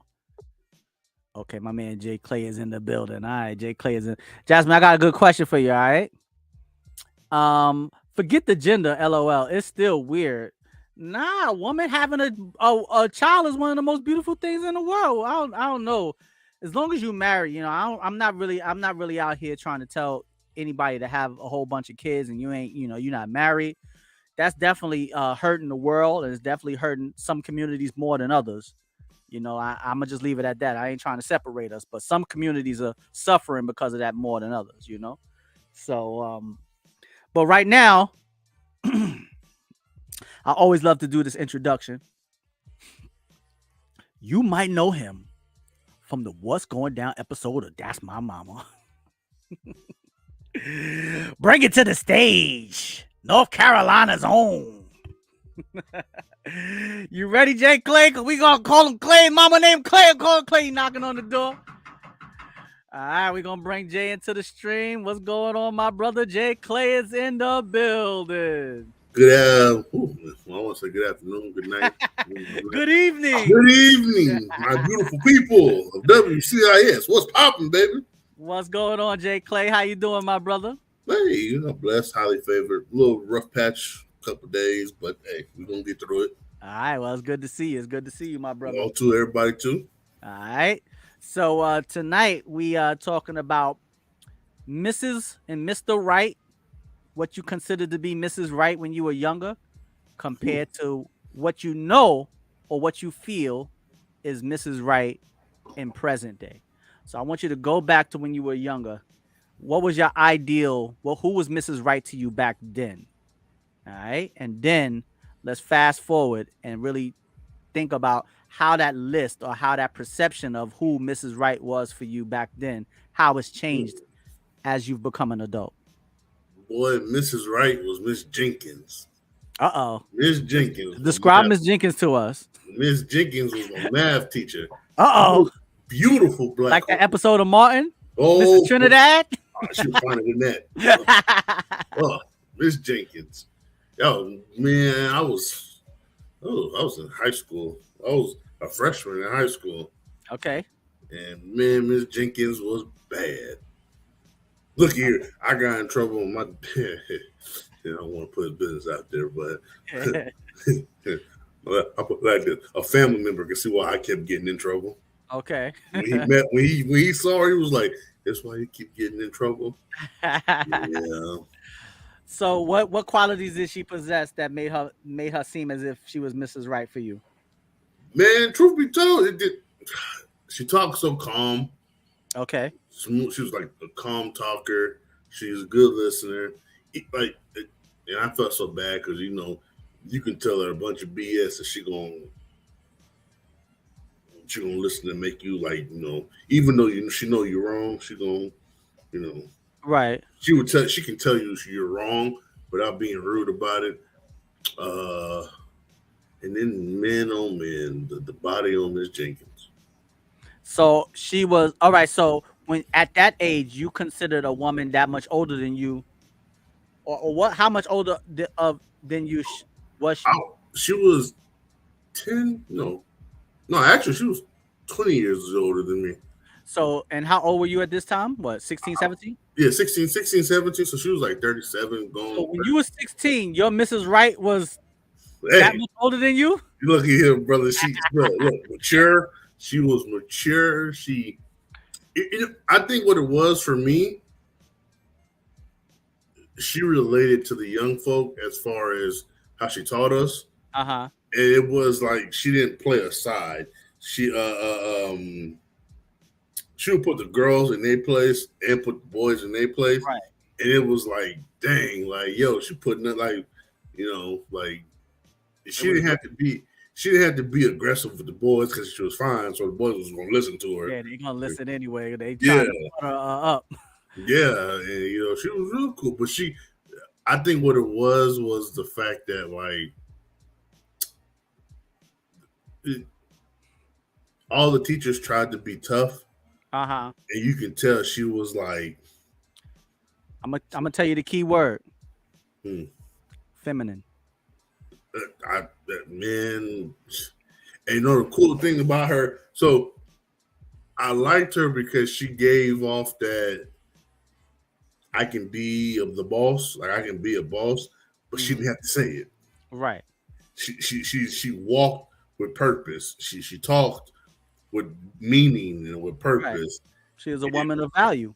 S1: Okay, my man Jay Clay is in the building. All right, Jay Clay is in. Jasmine, I got a good question for you. All right. Forget the gender. LOL. It's still weird. Nah, a woman having a child is one of the most beautiful things in the world. I don't know. As long as you marry, you know, I'm not really out here trying to tell anybody to have a whole bunch of kids and you ain't, you know, you're not married. That's definitely hurting the world, and it's definitely hurting some communities more than others. You know, I'm gonna just leave it at that. I ain't trying to separate us, but some communities are suffering because of that more than others. You know, so but right now, I always love to do this introduction. You might know him from the What's Going Down episode of That's My Mama. Bring it to the stage, North Carolina's own. You ready, Jay Clay? Cause we gonna call him Clay. Mama named Clay. Call him Clay. Knocking on the door. All right, we're gonna bring Jay into the stream. What's going on, my brother? Jay Clay is in the building.
S2: Good I want to say good afternoon, good night.
S1: Good evening.
S2: Good evening, my beautiful people of WCIS. What's popping, baby?
S1: What's going on, Jay Clay? How you doing, my brother?
S2: Hey, you know, blessed, highly favored. A little rough patch, couple days, but hey, we're gonna get through it.
S1: All right, well, it's good to see you. It's good to see you, my brother.
S2: All to everybody too.
S1: All right. So tonight we are talking about Mrs. and Mr. Right, what you consider to be Mrs. Right when you were younger, compared to what you know or what you feel is Mrs. Right in present day. So I want you to go back to when you were younger. What was your ideal? Well, who was Mrs. Right to you back then? All right. And then let's fast forward and really think about how that list or how that perception of who Mrs. Right was for you back then, how it's changed as you've become an adult.
S2: Boy, Mrs. Right was Miss Jenkins.
S1: Miss
S2: Jenkins.
S1: Describe Miss Jenkins to us.
S2: Miss Jenkins was my math teacher. Beautiful black.
S1: Like the episode of Martin?
S2: Oh,
S1: Mrs. Trinidad?
S2: She was finer than that. Miss Jenkins. Yo, man, I was in high school. I was a freshman in high school.
S1: Okay.
S2: And man, Miss Jenkins was bad. Look here, I got in trouble with my I don't want to put his business out there, but I put like this. A family member can see why I kept getting in trouble.
S1: Okay.
S2: When he saw her, he was like, "That's why you keep getting in trouble." Yeah.
S1: So what qualities did she possess that made her seem as if she was Mrs. Right for you?
S2: Man, truth be told, she talked so calm.
S1: Okay.
S2: Smooth. She was like a calm talker. She's a good listener. And I felt so bad because you know you can tell her a bunch of BS and she gonna listen and make you like even though she know you're wrong, she gonna
S1: right.
S2: She can tell you you're wrong without being rude about it. And then man, oh man, the body on Miss Jenkins.
S1: So she was all right. So when at that age you considered a woman that much older than you, or what? How much older than you was she?
S2: She was 10. No, actually, she was 20 years older than me.
S1: So, and how old were you at this time? What, 16, 17?
S2: Yeah, 16, 17. So she was like 37 going.
S1: So when you were 16, your Mrs. Right was that much older than you?
S2: Look at here, brother. Look, mature. She was mature. I think what it was for me, she related to the young folk as far as how she taught us.
S1: Uh-huh.
S2: And it was like she didn't play a side. She she would put the girls in their place and put the boys in their place.
S1: Right.
S2: And it was like, dang, like, yo, she putting it like, like she didn't have to be aggressive with the boys because she was fine, so the boys was gonna listen to her.
S1: Yeah, they're gonna listen anyway. They
S2: Yeah,
S1: trying to put her up.
S2: yeah, and she was real cool. But I think what it was the fact that like all the teachers tried to be tough,
S1: Uh-huh.
S2: and you can tell she was like,
S1: I'm gonna tell you the key word. Feminine.
S2: Man, and the cool thing about her, so I liked her because she gave off that I can be the boss, like I can be a boss, but she didn't have to say it.
S1: Right.
S2: She walked with purpose. She talked with meaning and with purpose.
S1: Right. She is a woman of value.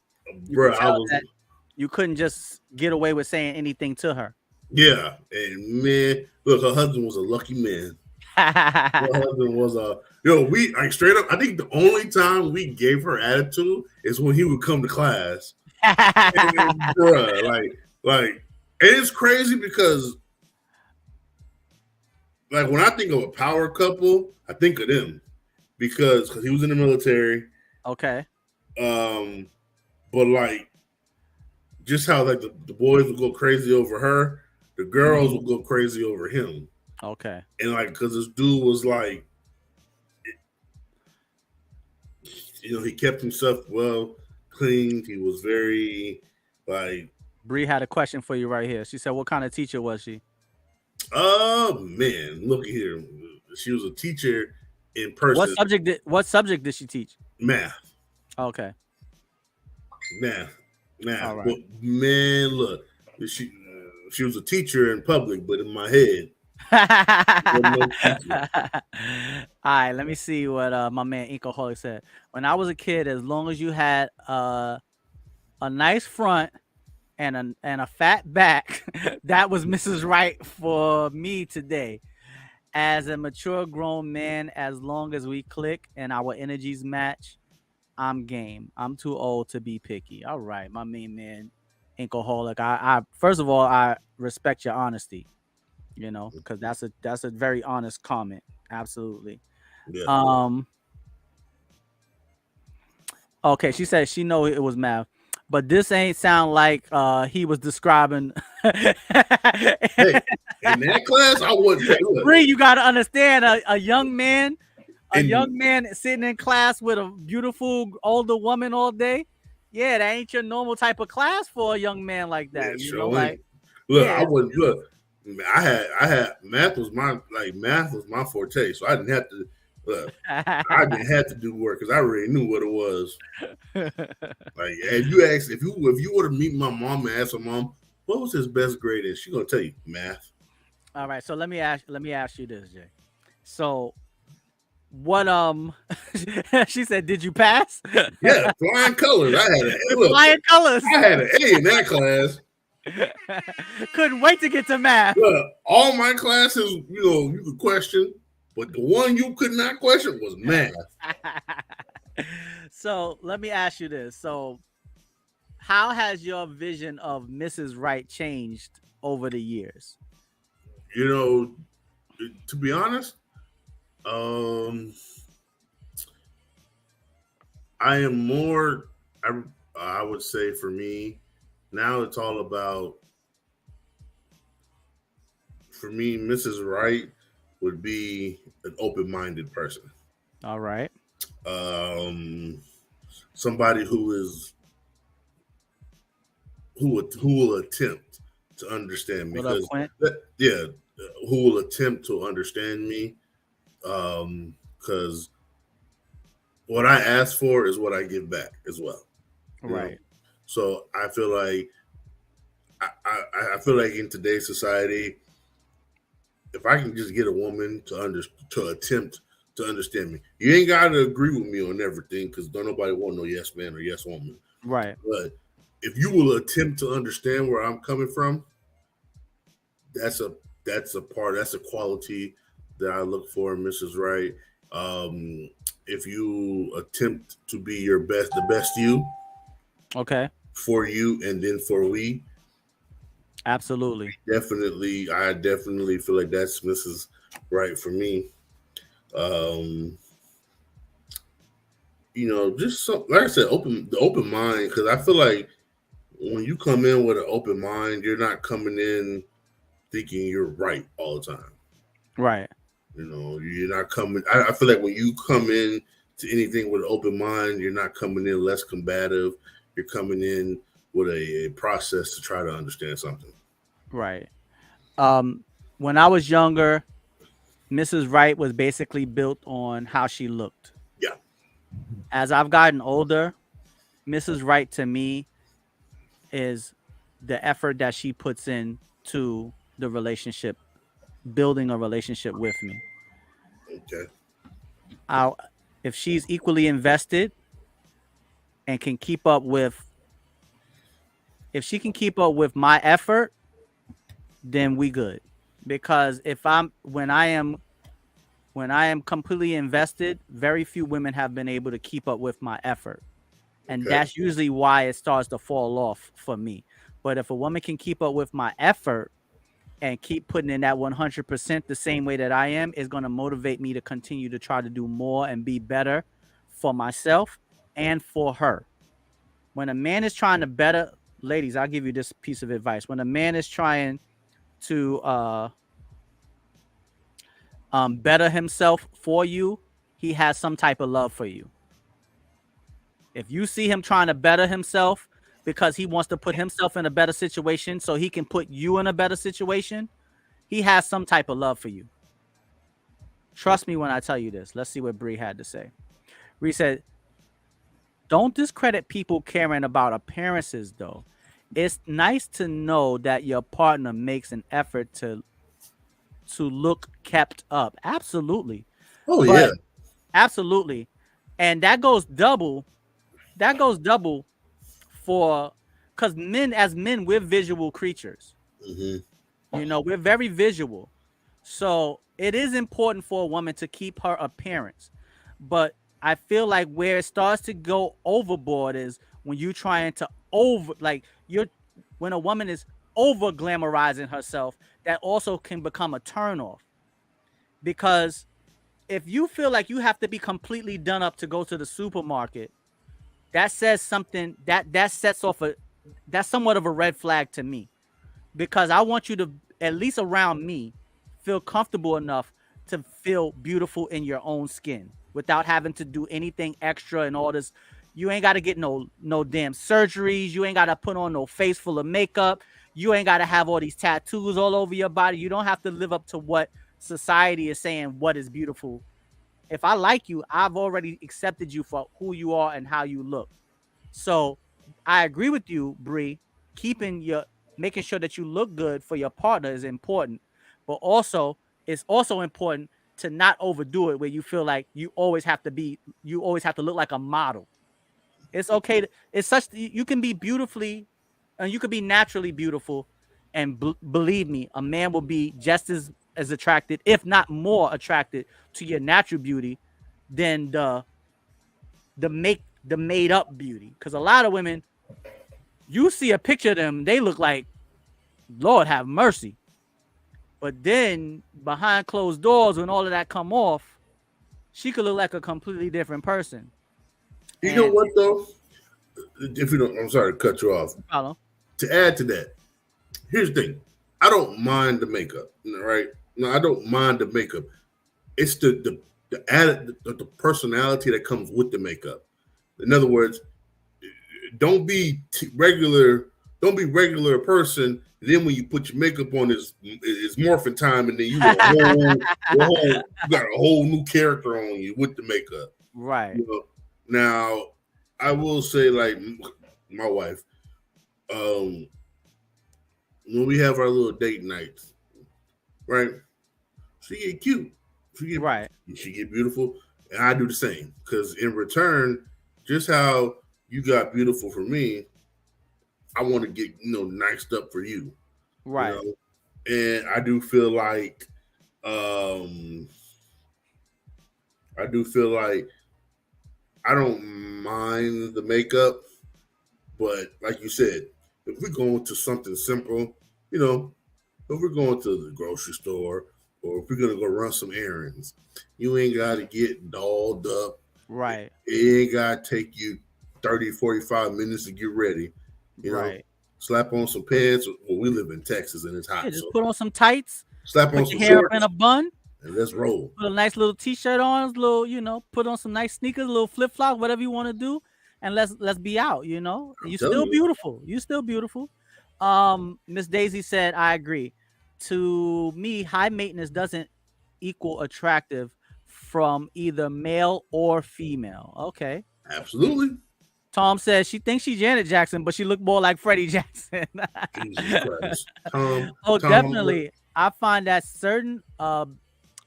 S1: You couldn't just get away with saying anything to her.
S2: Yeah, and man, look, her husband was a lucky man. Her husband was we like straight up. I think the only time we gave her attitude is when he would come to class. And, like it's crazy because like when I think of a power couple, I think of them because he was in the military.
S1: Okay.
S2: But like just how like the boys would go crazy over her, the girls would go crazy over him.
S1: Okay.
S2: And like because this dude was like, he kept himself well clean. He was very like.
S1: Bree had a question for you right here. She said, "What kind of teacher was she?"
S2: Oh man, look here. She was a teacher in person.
S1: What subject did she teach?
S2: Math.
S1: Okay.
S2: Math.
S1: All right.
S2: But man, look, she was a teacher in public, but in my head.
S1: All right, let me see what my man Incoholic said. When I was a kid, as long as you had a nice front and a fat back, that was Mrs. Right for me today. As a mature grown man, as long as we click and our energies match, I'm game. I'm too old to be picky. All right, my main man Incoholic. I first of all, I respect your honesty. Because that's a very honest comment. Absolutely. Yeah. Okay, she said she know it was math, but this ain't sound like he was describing.
S2: Hey, in that class, I wasn't.
S1: Bree, you got to understand a young man, sitting in class with a beautiful older woman all day. Yeah, that ain't your normal type of class for a young man like that.
S2: Yeah, I wouldn't look. I had math was my forte, so I didn't have to. I didn't have to do work because I already knew what it was. Like, if you ask, if you were to meet my mom and ask her mom what was his best grade, and she's gonna tell you math.
S1: All right, so let me ask you this, Jay. So, what she said, did you pass?
S2: Yeah, flying colors. I had
S1: flying colors.
S2: I had an A in that class.
S1: Couldn't wait to get to math.
S2: Look, all my classes, you could question, but the one you could not question was math.
S1: So let me ask you this. So how has your vision of Mrs. Right changed over the years?
S2: To be honest, I am more, I would say for me, now it's all about, for me, Mrs. Right would be an open-minded person.
S1: All right.
S2: Somebody who will attempt to understand me. Who will attempt to understand me. Because what I ask for is what I give back as well.
S1: Right.
S2: So I feel like I feel like in today's society, if I can just get a woman to attempt to understand me, you ain't got to agree with me on everything because don't nobody want no yes man or yes woman.
S1: Right.
S2: But if you will attempt to understand where I'm coming from, that's a that's a quality that I look for in Mrs. Wright. If you attempt to be the best you,
S1: Okay.
S2: for you and then for we,
S1: Absolutely.
S2: I definitely feel like that's Mrs. Right for me. Um, just like I said, the open mind, because I feel like when you come in with an open mind, you're not coming in thinking you're right all the time.
S1: Right.
S2: You're not coming. I feel like when you come in to anything with an open mind, you're not coming in less combative. You're coming in with a process to try to understand something.
S1: Right. When I was younger, Mrs. Wright was basically built on how she looked.
S2: Yeah.
S1: As I've gotten older, Mrs. Wright to me is the effort that she puts in to the relationship, building a relationship with me.
S2: Okay.
S1: If she's equally invested and can keep up with, if she can keep up with my effort, then we good. Because when I am completely invested, very few women have been able to keep up with my effort. And
S2: Okay.
S1: that's usually why it starts to fall off for me. But if a woman can keep up with my effort and keep putting in that 100% the same way that I am, it's going to motivate me to continue to try to do more and be better for myself and for her. When a man is trying to better, ladies, I'll give you this piece of advice. When a man is trying to better himself for you, he has some type of love for you. If you see him trying to better himself because he wants to put himself in a better situation so he can put you in a better situation, he has some type of love for you. Trust me when I tell you this. Let's see what Bree had to say. Bree said, don't discredit people caring about appearances, though. It's nice to know that your partner makes an effort to look kept up. Absolutely.
S2: Oh
S1: But
S2: yeah.
S1: absolutely. And that goes double for, because as men, we're visual creatures.
S2: Mm-hmm.
S1: We're very visual. So it is important for a woman to keep her appearance. But I feel like where it starts to go overboard is when you're trying to when a woman is over glamorizing herself, that also can become a turnoff. Because if you feel like you have to be completely done up to go to the supermarket, that says something that sets off that's somewhat of a red flag to me, because I want you to, at least around me, feel comfortable enough to feel beautiful in your own skin without having to do anything extra and all this. You ain't got to get no damn surgeries. You ain't got to put on no face full of makeup. You ain't got to have all these tattoos all over your body. You don't have to live up to what society is saying what is beautiful. If I like you, I've already accepted you for who you are and how you look. So I agree with you, Bree. Making sure that you look good for your partner is important, but also it's also important to not overdo it where you feel like you always have to look like a model. It's okay. You can be beautifully, and you could be naturally beautiful, and believe me, a man will be just as attracted, if not more attracted, to your natural beauty than the made up beauty. Because a lot of women, you see a picture of them, they look like, Lord have mercy. But then behind closed doors, when all of that come off, she could look like a completely different person.
S2: You know what though? If you don't, I'm sorry to cut you off.
S1: Follow.
S2: To add to that, here's the thing: I don't mind the makeup, right? No, I don't mind the makeup. It's the added the personality that comes with the makeup. In other words, don't be regular. Don't be regular person. Then when you put your makeup on, it's morphin' time, and then you got a whole new character on you with the makeup.
S1: Right.
S2: Now, I will say, like my wife, when we have our little date nights, right? She get cute. She get beautiful, and I do the same. Because in return, just how you got beautiful for me, I want to get niced up for you.
S1: Right.
S2: And I do feel like um I do feel like I don't mind the makeup, but like you said, if we're going to something simple, you know, if we're going to the grocery store or if we're gonna go run some errands, you ain't gotta get dolled up.
S1: Right.
S2: It ain't gotta take you 30, 45 minutes to get ready. You know,
S1: Right.
S2: slap on some pants. Well, we live in Texas and it's
S1: Yeah,
S2: hot,
S1: just
S2: so
S1: put on some tights,
S2: slap on
S1: put
S2: some
S1: your hair up in
S2: shorts
S1: a bun,
S2: and let's roll.
S1: put a nice little t-shirt on, little, put on some nice sneakers, little flip-flops, whatever you want to do, and let's be out,
S2: I'm
S1: You
S2: telling
S1: still
S2: you.
S1: beautiful. You still beautiful. Miss Daisy said, I agree. To me, high maintenance doesn't equal attractive from either male or female. Okay.
S2: Absolutely.
S1: Tom says she thinks she's Janet Jackson, but she looked more like Freddie Jackson.
S2: Jesus Christ. Tom,
S1: Oh,
S2: what?
S1: definitely. I find that certain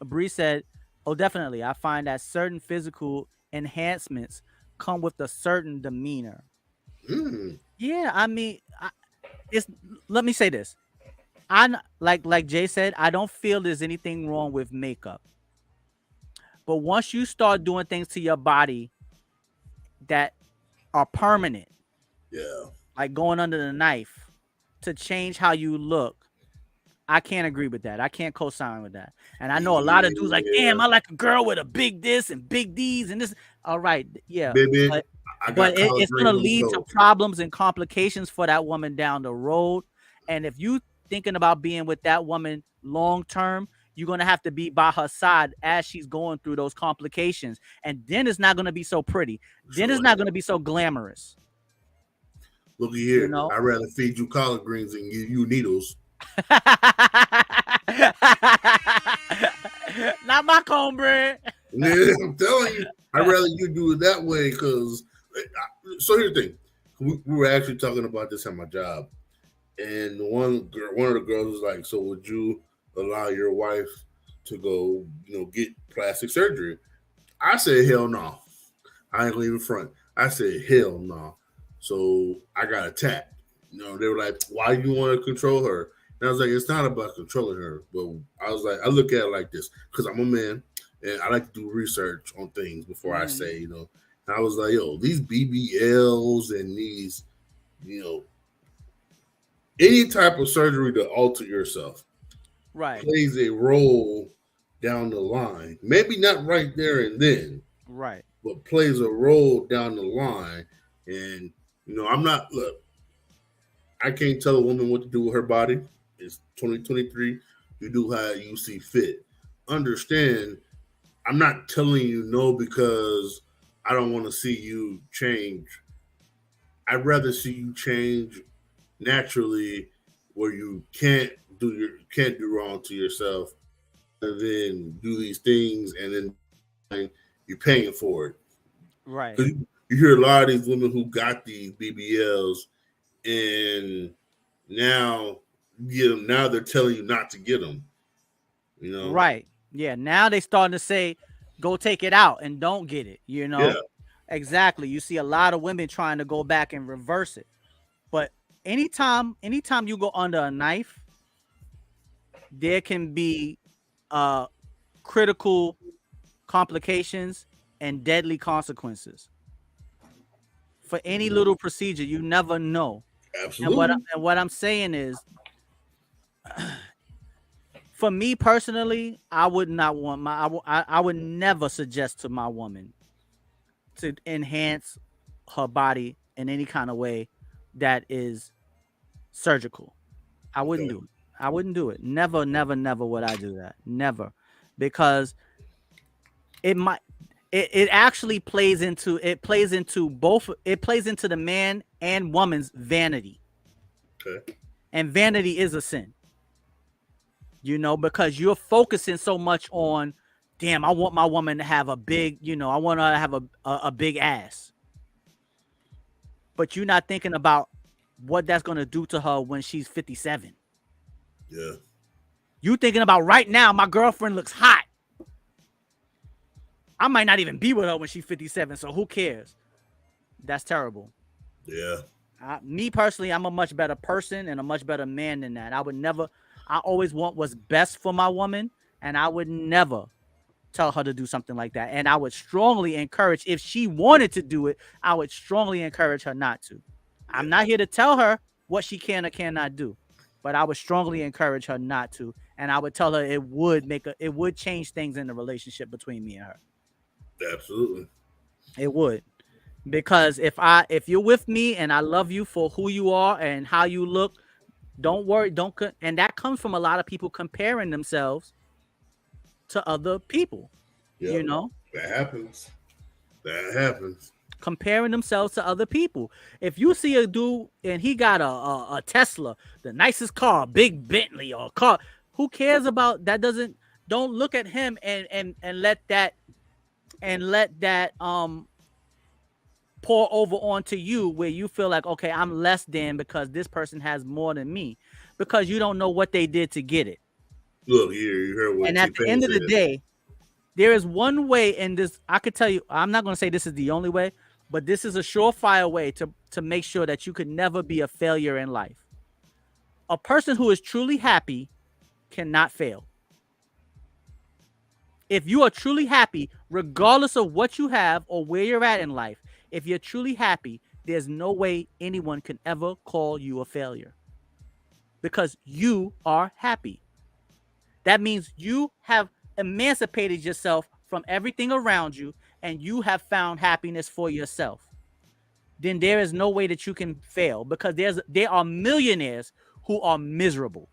S1: Bree said, oh, definitely. I find that certain physical enhancements come with a certain demeanor.
S2: Mm,
S1: Yeah, I mean, it's let me say this. Like Jay said, I don't feel there's anything wrong with makeup. But once you start doing things to your body that are permanent,
S2: yeah.
S1: like going under the knife to change how you look, I can't agree with that. I can't co-sign with that. And I know a lot of dudes like,
S2: Yeah.
S1: damn, I like a girl with a big this and big D's and this. All right, yeah,
S2: Baby,
S1: but
S2: I got collard
S1: it's gonna
S2: greens on the
S1: lead to
S2: stove.
S1: problems and complications for that woman down the road. And if you thinking about being with that woman long term, you're gonna have to be by her side as she's going through those complications. And then it's not gonna be so pretty. Then it's
S2: Sure.
S1: not gonna be so glamorous.
S2: Looky
S1: You
S2: here.
S1: know.
S2: I'd rather feed you collard greens than give you needles.
S1: Not my cornbread.
S2: Yeah, I'm telling you. I'd rather you do it that way because. So here's the thing. We were actually talking about this at my job. And one of the girls was like, "So would you allow your wife to go, get plastic surgery?" I said, "Hell no. I ain't gonna even front." I said, "Hell no." So I got attacked. They were like, "Why do you want to control her?" And I was like, "It's not about controlling her." But I was like, I look at it like this because I'm a man and I like to do research on things before I say, And I was like, "Yo, these BBLs and these, you know, any type of surgery to alter yourself
S1: Right.
S2: plays a role down the line. Maybe not right there and then,
S1: Right.
S2: but plays a role down the line." And I'm not look. I can't tell a woman what to do with her body. It's 2023. You do how you see fit. Understand? I'm not telling you no because I don't want to see you change. I'd rather see you change naturally, where you can't do wrong to yourself, and then do these things, and then you're paying for it.
S1: Right.
S2: Because you hear a lot of these women who got these BBLs, and now get them. Now they're telling you not to get them.
S1: Right. Yeah. Now they starting to say, go take it out and don't get it.
S2: Yeah.
S1: Exactly. You see a lot of women trying to go back and reverse it. But anytime you go under a knife, there can be critical complications and deadly consequences. For any little procedure, you never know.
S2: Absolutely.
S1: And what I'm saying is, for me personally, I would not want I would never suggest to my woman to enhance her body in any kind of way that is surgical. I wouldn't do it. I wouldn't do it. Never, never, never would I do that. Never. Because it actually plays into the man and woman's vanity.
S2: Okay.
S1: And vanity is a sin. Because you're focusing so much on, damn, I want my woman to have a big, I want her to have a big ass. But you're not thinking about what that's going to do to her when she's 57.
S2: Yeah.
S1: You thinking about right now, my girlfriend looks hot. I might not even be with her when she's 57, so who cares? That's terrible.
S2: Yeah.
S1: Me personally, I'm a much better person and a much better man than that. I I always want what's best for my woman, and I would never tell her to do something like that. And I would strongly encourage, if she wanted to do it, I would strongly encourage her not to. I'm not here to tell her what she can or cannot do, but I would strongly encourage her not to. And I would tell her it would change things in the relationship between me and her.
S2: Absolutely.
S1: It would. Because if you're with me and I love you for who you are and how you look, don't worry, and that comes from a lot of people comparing themselves to other people.
S2: Yep.
S1: You know,
S2: that happens.
S1: Comparing themselves to other people. If you see a dude and he got a Tesla, the nicest car, big Bentley or car, who cares about that? Don't look at him and let that pour over onto you where you feel like, okay, I'm less than because this person has more than me, because you don't know what they did to get it.
S2: Look here, you heard what.
S1: And at the end of the day, there is one way in this. I could tell you, I'm not going to say this is the only way, but this is a surefire way to make sure that you could never be a failure in life. A person who is truly happy cannot fail. If you are truly happy, regardless of what you have or where you're at in life, if you're truly happy, there's no way anyone can ever call you a failure, because you are happy. That means you have emancipated yourself from everything around you and you have found happiness for yourself. Then there is no way that you can fail, because there are millionaires who are miserable.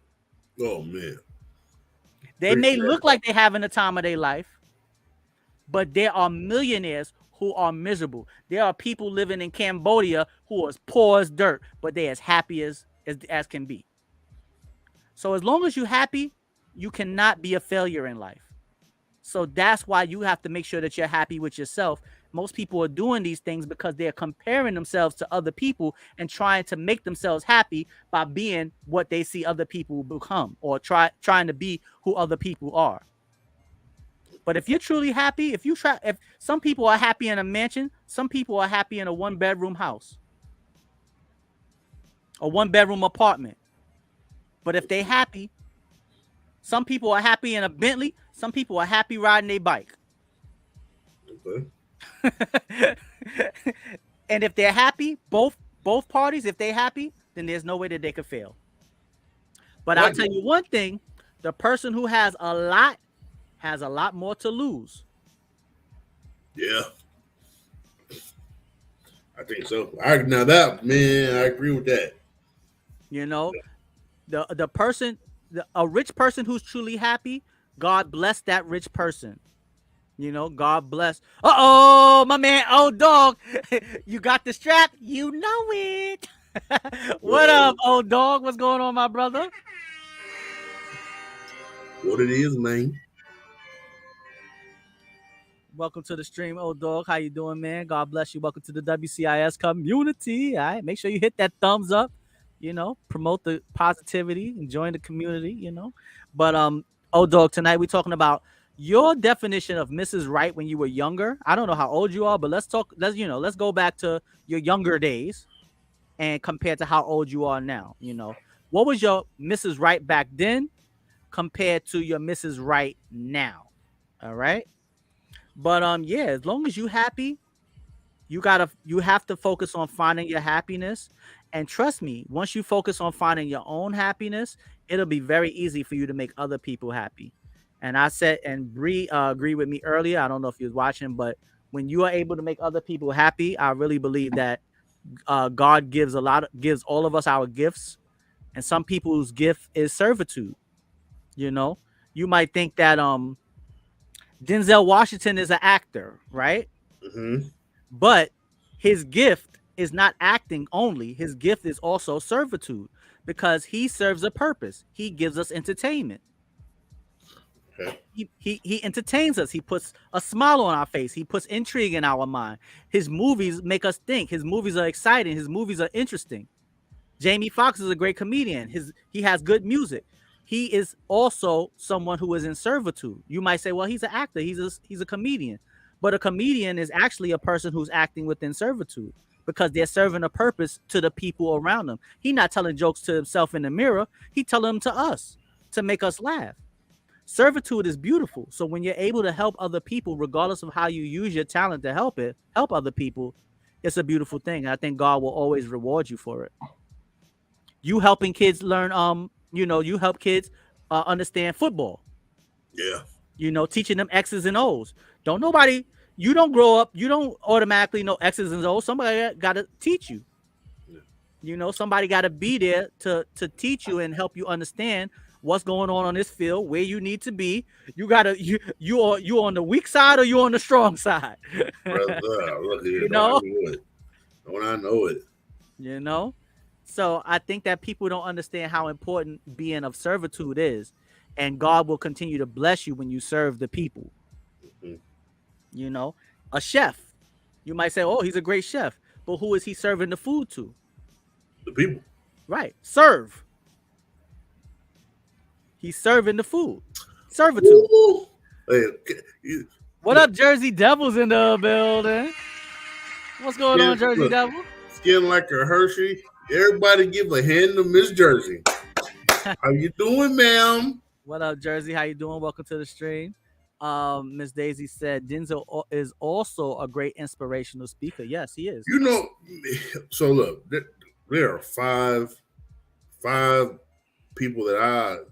S2: Oh man.
S1: They may look like they're having the time of their life, but there are millionaires who are miserable. There are people living in Cambodia who are as poor as dirt, but they're as happy as can be. So as long as you're happy, you cannot be a failure in life. So that's why you have to make sure that you're happy with yourself. Most people are doing these things because they're comparing themselves to other people and trying to make themselves happy by being what they see other people become, or trying to be who other people are. But if you're truly happy, if some people are happy in a mansion, some people are happy in a 1-bedroom house, a 1-bedroom apartment. But if they're happy, some people are happy in a Bentley, some people are happy riding a bike.
S2: Okay.
S1: And if they're happy, both parties, if they're happy, then there's no way that they could fail. But I'll tell you one thing, the person who has a lot more to lose.
S2: Yeah. I think so. I agree with that.
S1: You know, the person, a rich person who's truly happy, God bless that rich person. You know, God bless. Uh-oh, my man, old dog. You got the strap? You know it. What up, old dog? What's going on, my brother?
S2: What it is, man.
S1: Welcome to the stream, old dog. How you doing, man? God bless you. Welcome to the WCIS community. All right, make sure you hit that thumbs up. You know, promote the positivity and join the community. You know, but old dog, tonight we're talking about your definition of Mrs. Right when you were younger. I don't know how old you are, but let's go back to your younger days and compare to how old you are now. You know, what was your Mrs. Right back then compared to your Mrs. Right now? All right. But yeah, as long as you happy, you have to focus on finding your happiness. And trust me, once you focus on finding your own happiness, it'll be very easy for you to make other people happy. And I said, and Bree agreed with me earlier. I don't know if you was watching, but when you are able to make other people happy, I really believe that God gives all of us our gifts, and some people's gift is servitude. You know, you might think that Denzel Washington is an actor, right?
S2: Mm-hmm.
S1: But his gift is not acting only. His gift is also servitude, because he serves a purpose. He gives us entertainment.
S2: Okay.
S1: He entertains us. He puts a smile on our face. He puts intrigue in our mind. His movies make us think. His movies are exciting. His movies are interesting. Jamie Foxx is a great comedian. He has good music. He is also someone who is in servitude. You might say, well, he's an actor. He's a comedian. But a comedian is actually a person who's acting within servitude, because they're serving a purpose to the people around them. He's not telling jokes to himself in the mirror. He's telling them to us. to make us laugh. Servitude is beautiful. So when you're able to help other people, regardless of how you use your talent to help other people, it's a beautiful thing. And I think God will always reward you for it. You helping kids learn, you help kids understand football.
S2: Yeah.
S1: Teaching them X's and O's. You don't grow up, you don't automatically know X's and O's. Somebody got to teach you. Somebody got to be there to teach you and help you understand what's going on this field, where you need to be. You on the weak side or you on the strong side.
S2: Brother, look here, Don't I know it?
S1: So I think that people don't understand how important being of servitude is, and God will continue to bless you when you serve the people. A chef, you might say, oh, he's a great chef, but who is he serving the food to?
S2: The people.
S1: Right. Serve. He's serving the food. Servitude.
S2: Hey,
S1: what up, Jersey Devils in the building? What's going on, Jersey Devil?
S2: Skin like a Hershey. Everybody give a hand to Miss Jersey. How you doing, ma'am?
S1: What up, Jersey? How you doing? Welcome to the stream. Miss Daisy said Denzel is also a great inspirational speaker. Yes, he is.
S2: So look, there are five people that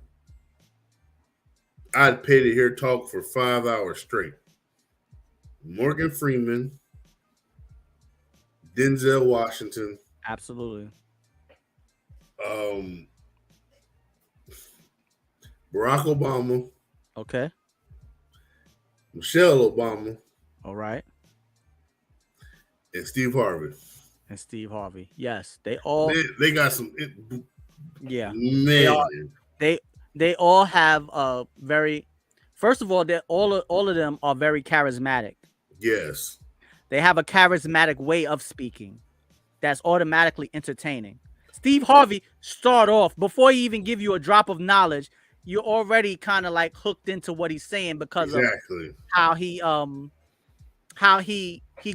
S2: I'd pay to hear talk for 5 hours straight. Morgan Freeman, Denzel Washington.
S1: Absolutely.
S2: Barack Obama.
S1: Okay.
S2: Michelle Obama.
S1: All right.
S2: And Steve Harvey.
S1: Yes, they all.
S2: They got some.
S1: Yeah.
S2: Man.
S1: They all have a very. First of all, all of them are very charismatic.
S2: Yes.
S1: They have a charismatic way of speaking that's automatically entertaining. Steve Harvey start off before he even give you a drop of knowledge. You're already kind of like hooked into what he's saying because of how he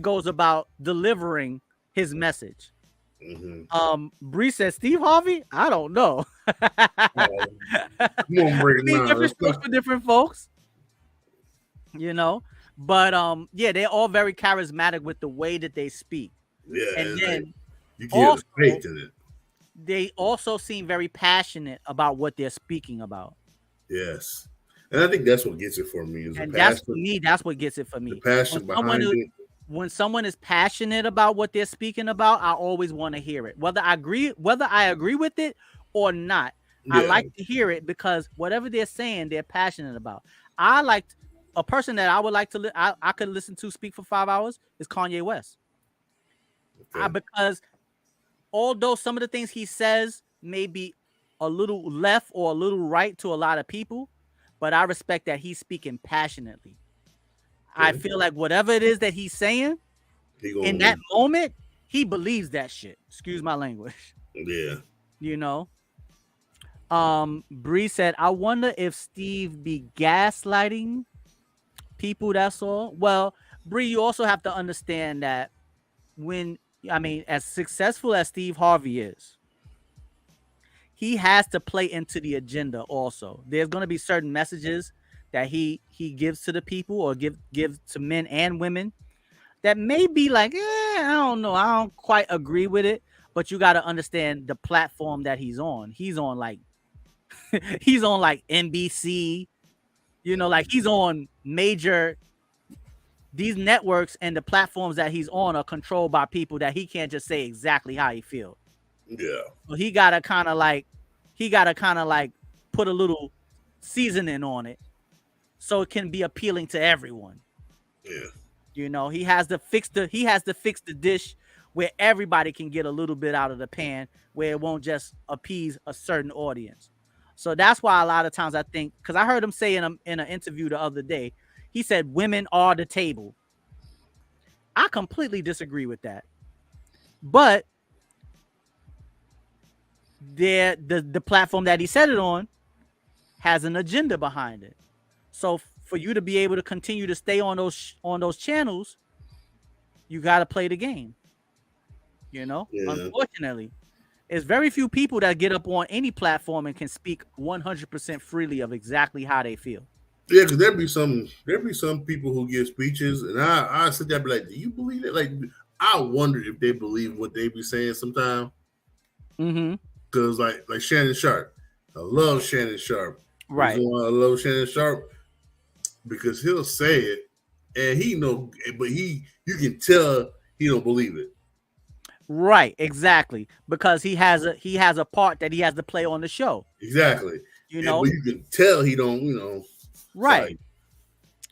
S1: goes about delivering his message. Bree says Steve Harvey. I don't know. Different strokes for different folks. But yeah, they're all very charismatic with the way that they speak.
S2: Yeah,
S1: and then
S2: you get faith in it.
S1: They also seem very passionate about what they're speaking about.
S2: Yes, and I think that's what gets it for me.
S1: That's what gets it for me.
S2: The passion behind it.
S1: When someone is passionate about what they're speaking about, I always want to hear it. Whether I agree with it or not, yeah. I like to hear it because whatever they're saying, they're passionate about. A person that I would like to I could listen to speak for 5 hours is Kanye West. Okay. Because although some of the things he says may be a little left or a little right to a lot of people, but I respect that he's speaking passionately. Okay. I feel like whatever it is that he's saying in that moment, he believes that shit. Excuse my language.
S2: Yeah.
S1: Bree said, I wonder if Steve be gaslighting people, that's all. Well, Bree, you also have to understand that as successful as Steve Harvey is, he has to play into the agenda also. There's going to be certain messages that he gives to the people or give to men and women that may be like, I don't know, I don't quite agree with it, but you got to understand the platform that he's on. He's on like NBC, like he's on major. These networks and the platforms that he's on are controlled by people that he can't just say exactly how he feels.
S2: Yeah.
S1: So he gotta kind of like put a little seasoning on it so it can be appealing to everyone.
S2: Yeah.
S1: He has to fix the dish where everybody can get a little bit out of the pan, where it won't just appease a certain audience. So that's why a lot of times I think, because I heard him say in an interview the other day, he said women are the table. I completely disagree with that. But the platform that he said it on has an agenda behind it. So for you to be able to continue to stay on those channels, you got to play the game.
S2: Yeah.
S1: Unfortunately, It's very few people that get up on any platform and can speak 100% freely of exactly how they feel.
S2: Yeah, because there'd be some people who give speeches, and I sit there and be like, do you believe it? Like, I wonder if they believe what they be saying sometimes.
S1: Mm-hmm.
S2: Because like Shannon Sharp, I love Shannon Sharp.
S1: Right.
S2: I love Shannon Sharp because he'll say it, and but you can tell he don't believe it.
S1: Right, exactly. Because he has a part that he has to play on the show.
S2: Exactly.
S1: But
S2: you can tell he don't,
S1: Right. Like,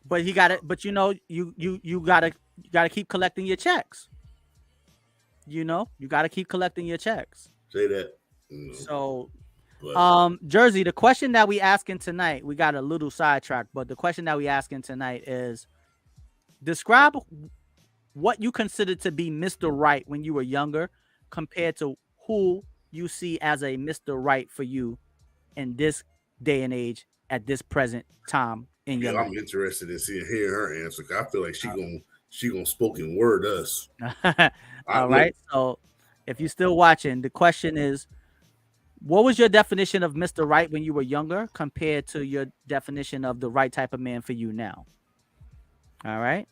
S1: but he got it. But you gotta keep collecting your checks. You gotta keep collecting your checks.
S2: Say that.
S1: So, Jersey, the question that we asking tonight, we got a little sidetracked, but the question that we asking tonight is, describe what you consider to be Mr. Right when you were younger, compared to who you see as a Mr. Right for you in this day and age at this present time in your life.
S2: I'm interested in hearing her answer. I feel like she gonna spoken word us.
S1: All right. So if you're still watching, the question is, what was your definition of Mr. Right when you were younger compared to your definition of the right type of man for you now? All right.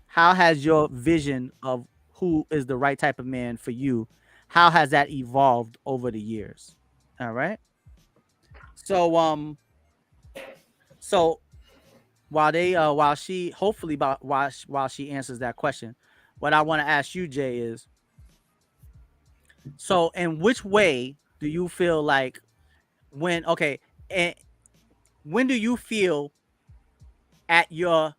S1: How has your vision of who is the right type of man for you, how has that evolved over the years? All right. So while she answers that question, what I want to ask you, Jay, is, so in which way do you feel like when do you feel at your,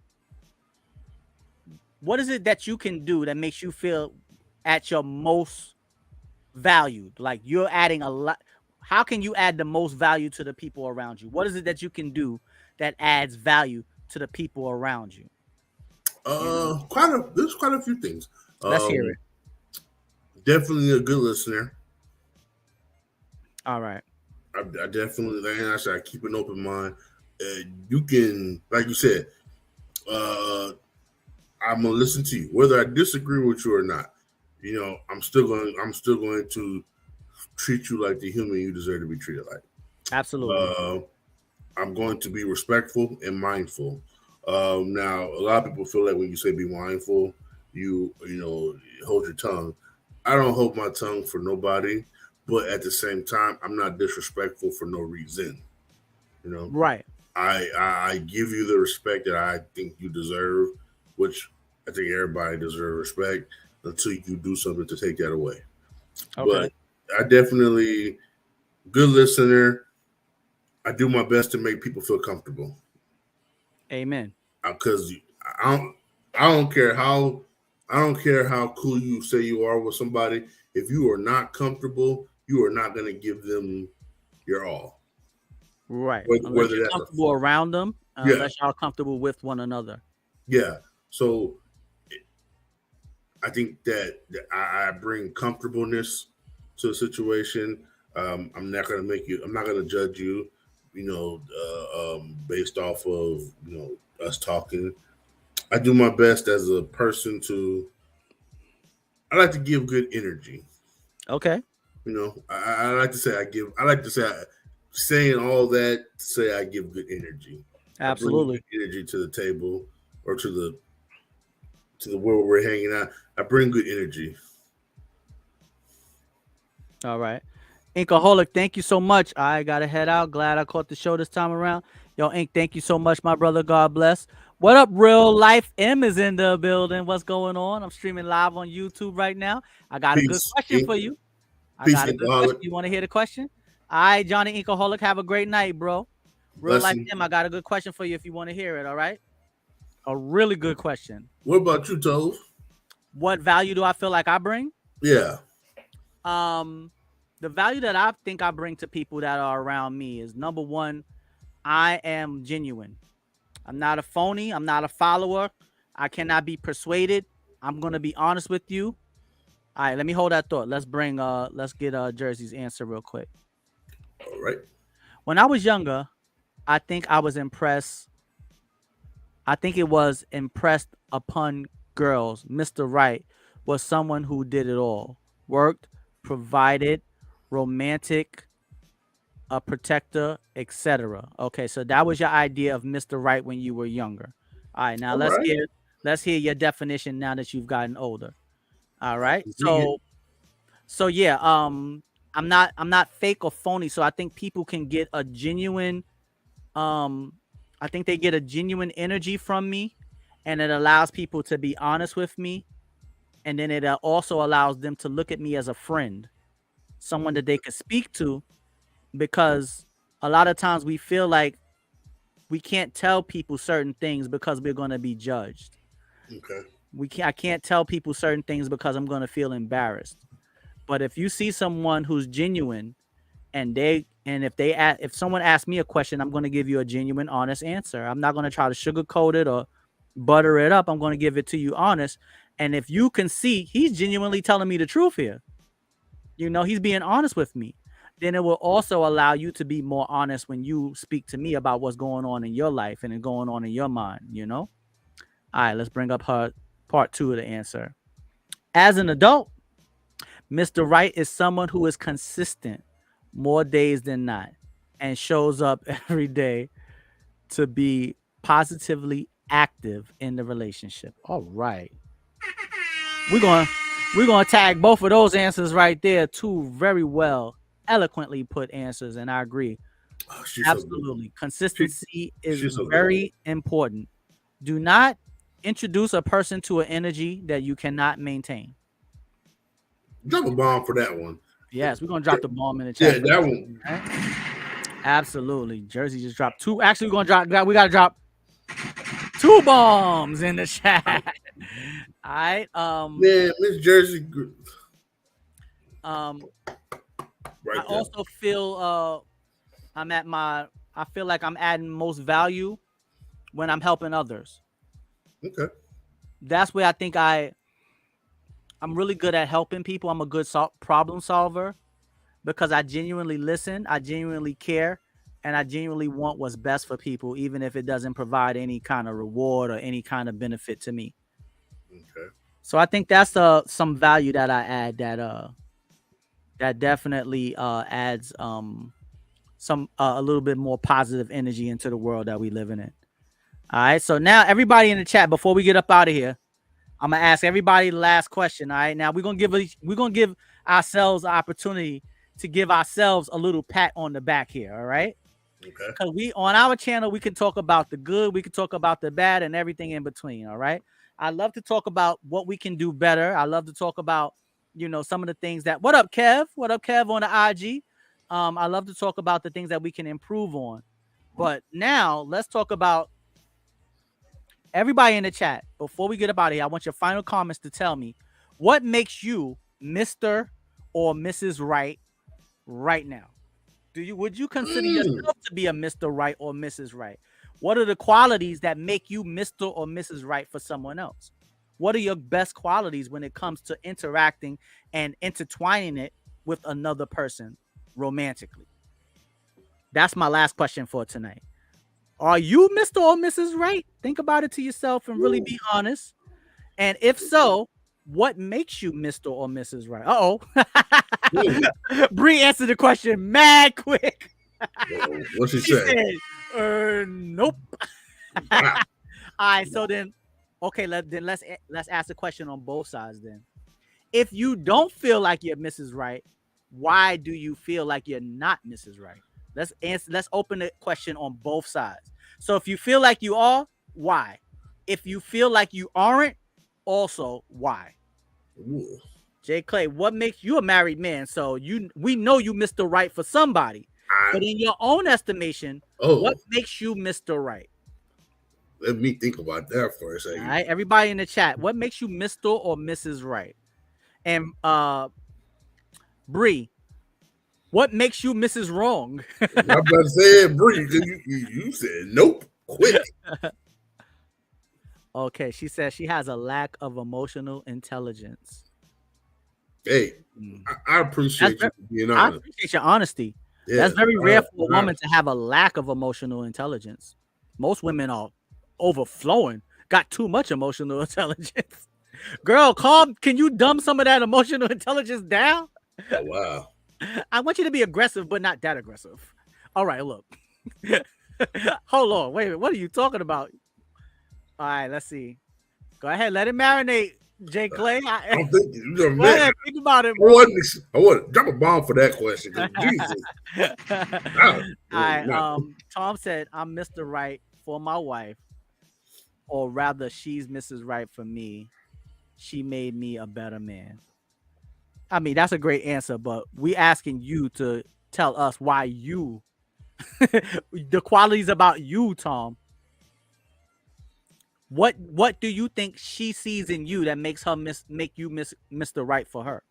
S1: what is it that you can do that makes you feel at your most valued? Like you're adding a lot. How can you add the most value to the people around you? What is it that you can do that adds value to the people around you?
S2: There's quite a few things.
S1: Let's hear it.
S2: Definitely a good listener.
S1: All right.
S2: I definitely, like I said, I keep an open mind. You can, like you said, I'm gonna listen to you, whether I disagree with you or not. I'm still going to treat you like the human you deserve to be treated like.
S1: Absolutely.
S2: I'm going to be respectful and mindful. Now, a lot of people feel like when you say be mindful, you hold your tongue. I don't hold my tongue for nobody, but at the same time, I'm not disrespectful for no reason.
S1: Right.
S2: I give you the respect that I think you deserve, which I think everybody deserves respect until you do something to take that away. Okay. But I definitely, good listener. I do my best to make people feel comfortable.
S1: Amen.
S2: Because I don't care how cool you say you are with somebody. If you are not comfortable, you are not going to give them your all.
S1: Right. Unless you're comfortable around them, unless y'all comfortable with one another.
S2: Yeah. So I think that I bring comfortableness to a situation. I'm not going to judge you, based off of, us talking. I do my best as a person I like to give good energy.
S1: Okay.
S2: I like to say saying all that to say I give good energy.
S1: Absolutely.
S2: I bring good energy to the table or to the where we're hanging out. I bring good energy.
S1: All right. Inkaholic, thank you so much. I gotta head out. Glad I caught the show this time around. Yo, Ink, thank you so much, my brother. God bless. What up, Real Life M is in the building. What's going on? I'm streaming live on YouTube right now. I got a good question for you. I got a good question. You want to hear the question? All right, Johnny Inkaholic, have a great night, bro. Real Life M, I got a good question for you if you want to hear it, all right? A really good question.
S2: What about you, Tov?
S1: What value do I feel like I bring?
S2: Yeah.
S1: The value that I think I bring to people that are around me is, number one, I am genuine. I'm not a phony. I'm not a follower. I cannot be persuaded. I'm going to be honest with you. All right, let me hold that thought. Let's get Jersey's answer real quick.
S2: All right.
S1: When I was younger, I think I was impressed. I think it was impressed upon girls. Mr. Right was someone who did it all. Worked, provided, romantic, a protector, etc. Okay, so that was your idea of Mr. Right when you were younger. All right, now
S2: All right.
S1: let's hear your definition now that you've gotten older. All
S2: I
S1: right.
S2: can dig it.
S1: So yeah, I'm not fake or phony, so I think people can get a genuine I think they get a genuine energy from me, and it allows people to be honest with me, and then it also allows them to look at me as a friend, someone that they could speak to, because a lot of times we feel like we can't tell people certain things because we're going to be judged.
S2: Okay.
S1: I can't tell people certain things because I'm going to feel embarrassed. But if you see someone who's genuine, and if someone asks me a question, I'm going to give you a genuine, honest answer. I'm not going to try to sugarcoat it or butter it up. I'm going to give it to you honest. And if you can see he's genuinely telling me the truth here, he's being honest with me, then it will also allow you to be more honest when you speak to me about what's going on in your life and going on in your mind. All right, let's bring up her part 2 of the answer. As an adult, Mr. Right is someone who is consistent more days than not and shows up every day to be positively active in the relationship. All right. We're going to tag both of those answers right there. 2 very well, eloquently put answers, and I agree.
S2: Oh,
S1: Absolutely.
S2: So
S1: Consistency is
S2: so
S1: very important. Do not introduce a person to an energy that you cannot maintain.
S2: Drop a bomb for that one.
S1: Yes, we're going to drop the bomb in the chat.
S2: Yeah, that one.
S1: Right? Absolutely. Jersey just dropped 2. Actually, we got to drop 2 bombs in the chat. All right.
S2: Man, Miss Jersey.
S1: I also feel I feel like I'm adding most value when I'm helping others.
S2: Okay.
S1: That's where I think I'm really good at helping people. I'm a good problem solver because I genuinely listen, I genuinely care, and I genuinely want what's best for people, even if it doesn't provide any kind of reward or any kind of benefit to me.
S2: Okay.
S1: So I think that's some value that I add that definitely adds some a little bit more positive energy into the world that we living in. All right. So now everybody in the chat, before we get up out of here, I'm gonna ask everybody the last question. All right. Now we're gonna give ourselves an opportunity to give ourselves a little pat on the back here. All right.
S2: Okay.
S1: Because we on our channel, we can talk about the good, we can talk about the bad, and everything in between. All right. I love to talk about what we can do better. I love to talk about, some of the things that. What up, Kev? What up, Kev on the IG? I love to talk about the things that we can improve on. But now let's talk about everybody in the chat. Before we get up out of here, I want your final comments to tell me what makes you Mr. or Mrs. right now. Would you consider yourself to be a Mr. Right or Mrs. Right? What are the qualities that make you Mr. or Mrs. Right for someone else? What are your best qualities when it comes to interacting and intertwining it with another person romantically? That's my last question for tonight. Are you Mr. or Mrs. Right? Think about it to yourself and really be honest. And if so, what makes you Mr. or Mrs. Right? Uh-oh. Bree answered the question mad quick.
S2: What's she say?
S1: Nope. Wow. All right, so then, okay, let's ask the question on both sides then. If you don't feel like you're Mrs. Right, why do you feel like you're not Mrs. Right? Let's open the question on both sides. So if you feel like you are, why? If you feel like you aren't, also why?
S2: Ooh.
S1: Jay Clay, what makes you a married man? So we know you Mr. Right for somebody. But in your own estimation, what makes you Mr. Right?
S2: Let me think about that for a second.
S1: All right, everybody in the chat, what makes you Mr. or Mrs. Right? And Bree, what makes you Mrs. Wrong?
S2: I'm about to say it, Bree, because you said nope, quick.
S1: Okay, she says she has a lack of emotional intelligence.
S2: Hey, I appreciate you being honest.
S1: I appreciate your honesty. Yeah, that's very rare for a woman to have a lack of emotional intelligence. Most women are overflowing, got too much emotional intelligence. Girl, can you dumb some of that emotional intelligence down?
S2: Oh, wow.
S1: I want you to be aggressive, but not that aggressive. All right, look. Hold on. Wait a minute. What are you talking about? All right, let's see. Go ahead. Let it marinate, J. Clay.
S2: I'm thinking,
S1: Go
S2: man,
S1: ahead. Think about it,
S2: I
S1: bro.
S2: want to drop a bomb for that question because Jesus.
S1: All right. Tom said, I'm Mr. Right for my wife, or rather, she's Mrs. Right for me. She made me a better man. I mean, that's a great answer, but we asking you to tell us why you, the qualities about you, Tom. What do you think she sees in you that makes her make you Mr. Right for her?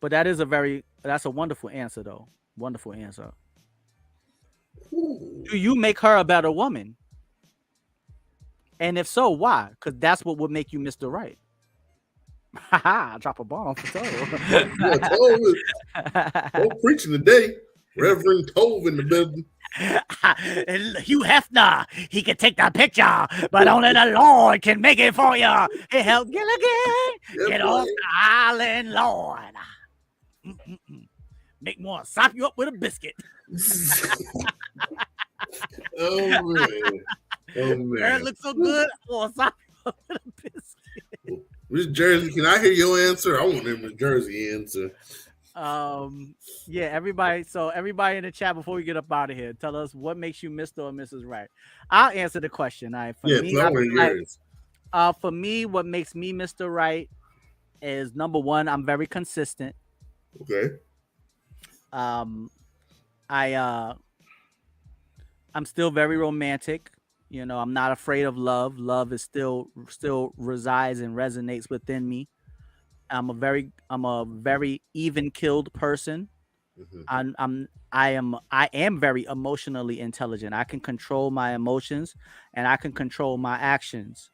S1: But that's a wonderful answer though. Wonderful answer.
S2: Ooh.
S1: Do you make her a better woman? And if so, why? Because that's what would make you Mr. Right. Haha, drop a bomb for Tov.
S2: Yeah, Tov preaching today. Reverend Tov in the building.
S1: Hugh Hefner, he can take the picture, but only the Lord can make it for you. It helped Gilligan get off the island, Lord. Make more, sop you up with a biscuit.
S2: Oh man.
S1: It looks so good. Oh, sop you up with a biscuit.
S2: Which Jersey? Can I hear your answer? I want him to Jersey answer.
S1: Yeah, everybody. So everybody in the chat before we get up out of here, tell us what makes you Mr. or Mrs. Right. I'll answer the question. All right. For me, what makes me Mr. Right is number one, I'm very consistent.
S2: Okay.
S1: I'm still very romantic. You know, I'm not afraid of love. Love is still resides and resonates within me. I'm a very even-keeled person.
S2: Mm-hmm.
S1: I am very emotionally intelligent. I can control my emotions and I can control my actions.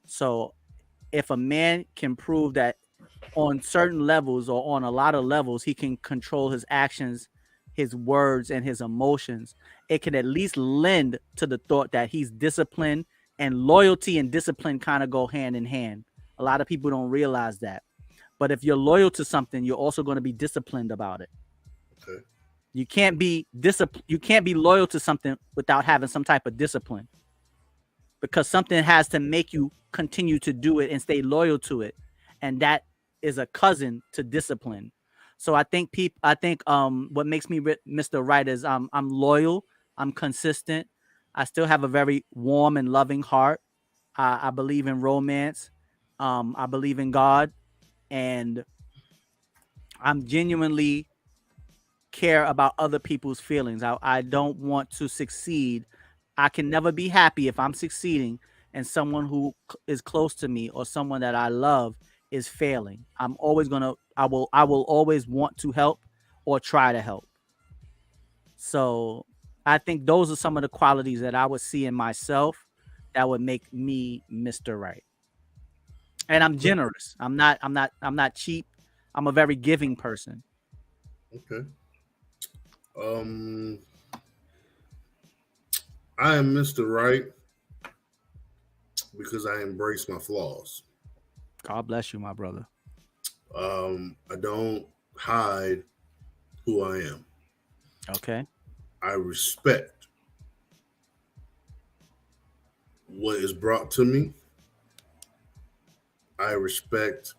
S1: So if a man can prove that on certain levels or on a lot of levels, he can control his actions, his words, and his emotions, it can at least lend to the thought that he's disciplined, and loyalty and discipline kind of go hand in hand. A lot of people don't realize that. But if you're loyal to something, you're also going to be disciplined about it.
S2: Okay.
S1: You can't be loyal to something without having some type of discipline, because something has to make you continue to do it and stay loyal to it. And that is a cousin to discipline. So I think what makes me Mr. Right is I'm loyal, I'm consistent. I still have a very warm and loving heart. I believe in romance. I believe in God, and I'm genuinely care about other people's feelings. I don't want to succeed. I can never be happy if I'm succeeding and someone who is close to me or someone that I love is failing. I will always want to help or try to help. So I think those are some of the qualities that I would see in myself that would make me Mr. Right. And I'm generous. I'm not cheap. I'm a very giving person.
S2: Okay. I am Mr. Right because I embrace my flaws.
S1: God bless you, my brother.
S2: I don't hide who I am.
S1: Okay.
S2: I respect what is brought to me. I respect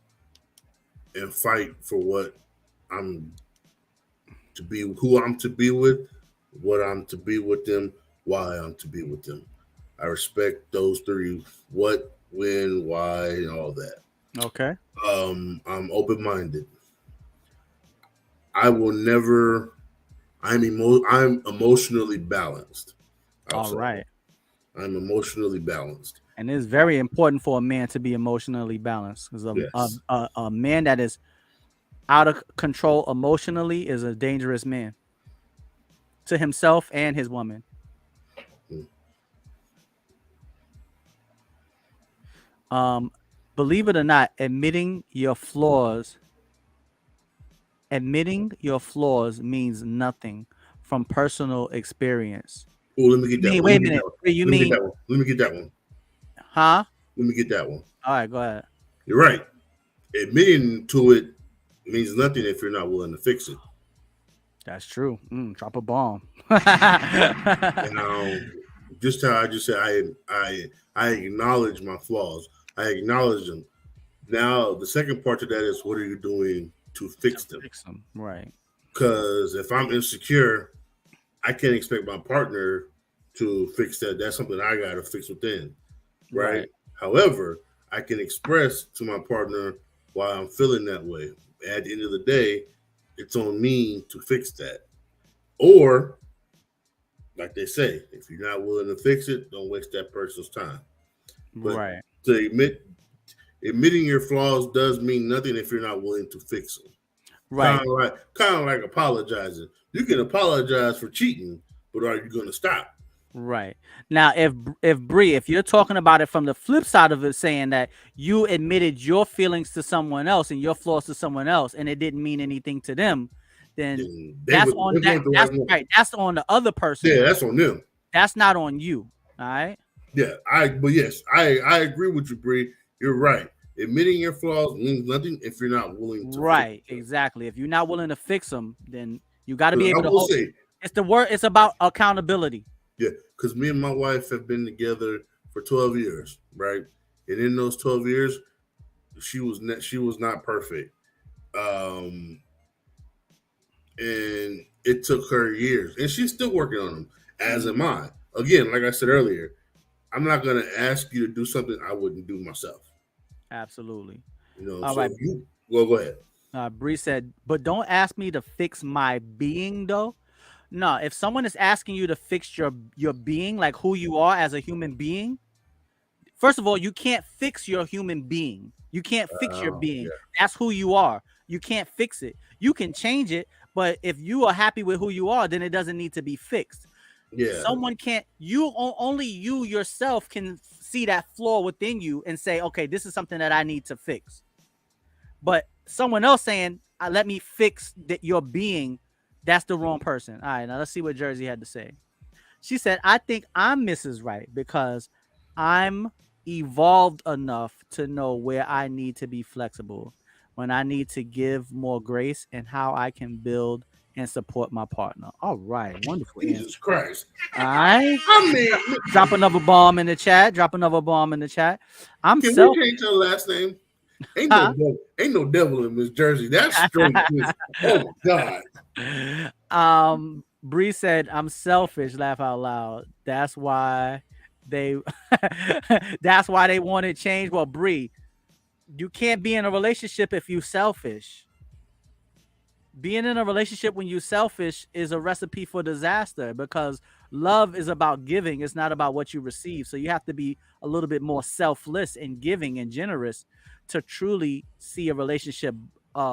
S2: and fight for what I'm to be, who I'm to be with, what I'm to be with them, why I'm to be with them. I respect those three: what, when, why, and all that.
S1: Okay.
S2: I'm open-minded. I will never. I'm emotionally balanced.
S1: All right.
S2: I'm emotionally balanced.
S1: And it's very important for a man to be emotionally balanced, because a man that is out of control emotionally is a dangerous man to himself and his woman. Believe it or not, admitting your flaws means nothing from personal experience.
S2: Oh, let me get that one.
S1: Wait a minute.
S2: Let me get that one.
S1: Huh?
S2: Let me get that one.
S1: All right, go ahead.
S2: You're right. Admitting to it means nothing if you're not willing to fix it.
S1: That's true. Drop a bomb.
S2: Now, just how I just said, I acknowledge my flaws. I acknowledge them. Now, the second part to that is, what are you doing to fix them?
S1: Fix them. Right.
S2: Because if I'm insecure, I can't expect my partner to fix that. That's something I got to fix within. Right? However, I can express to my partner why I'm feeling that way. At the end of the day, it's on me to fix that. Or, like they say, if you're not willing to fix it, don't waste that person's time. But
S1: Right.
S2: to admitting your flaws does mean nothing if you're not willing to fix them.
S1: Right.
S2: Kind of like apologizing. You can apologize for cheating, but are you going to stop?
S1: Right. Now, if Bree, if you're talking about it from the flip side of it, saying that you admitted your feelings to someone else and your flaws to someone else, and it didn't mean anything to them, then that's on that. That's right. That's on the other person.
S2: Yeah, that's on them.
S1: That's not on you. All right.
S2: Yeah, but yes, I agree with you, Bree. You're right. Admitting your flaws means nothing if you're not willing to.
S1: Right. Exactly. If you're not willing to fix them, then you got to be able to.
S2: Say,
S1: it's the word. It's about accountability.
S2: Yeah, because me and my wife have been together for 12 years, right? And in those 12 years, she was not perfect, and it took her years, and she's still working on them. As am I. Again, like I said earlier, I'm not going to ask you to do something I wouldn't do myself.
S1: Absolutely.
S2: You know. All right. Go ahead.
S1: Bree said, but don't ask me to fix my being, though. No, if someone is asking you to fix your being, like who you are as a human being, first of all, you can't fix your human being. You can't fix your being. Yeah. That's who you are. You can't fix it. You can change it, but if you are happy with who you are, then it doesn't need to be fixed.
S2: Yeah.
S1: Someone can't. Only you yourself can see that flaw within you and say, okay, this is something that I need to fix. But someone else saying, let me fix your being. That's the wrong person. All right, now let's see what Jersey had to say. She said, I think I'm Mrs. Right because I'm evolved enough to know where I need to be flexible, when I need to give more grace, and how I can build and support my partner. All right, wonderful.
S2: Jesus Christ.
S1: All right. I mean, drop another bomb in the chat. I'm
S2: Can we change your last name? Ain't no devil in Miss Jersey. That's straight. Oh my
S1: God. Bree said, I'm selfish, laugh out loud. That's why they wanted change. Well, Bree, you can't be in a relationship if you're selfish. Being in a relationship when you're selfish is a recipe for disaster, because love is about giving. It's not about what you receive. So you have to be a little bit more selfless and giving and generous to truly see a relationship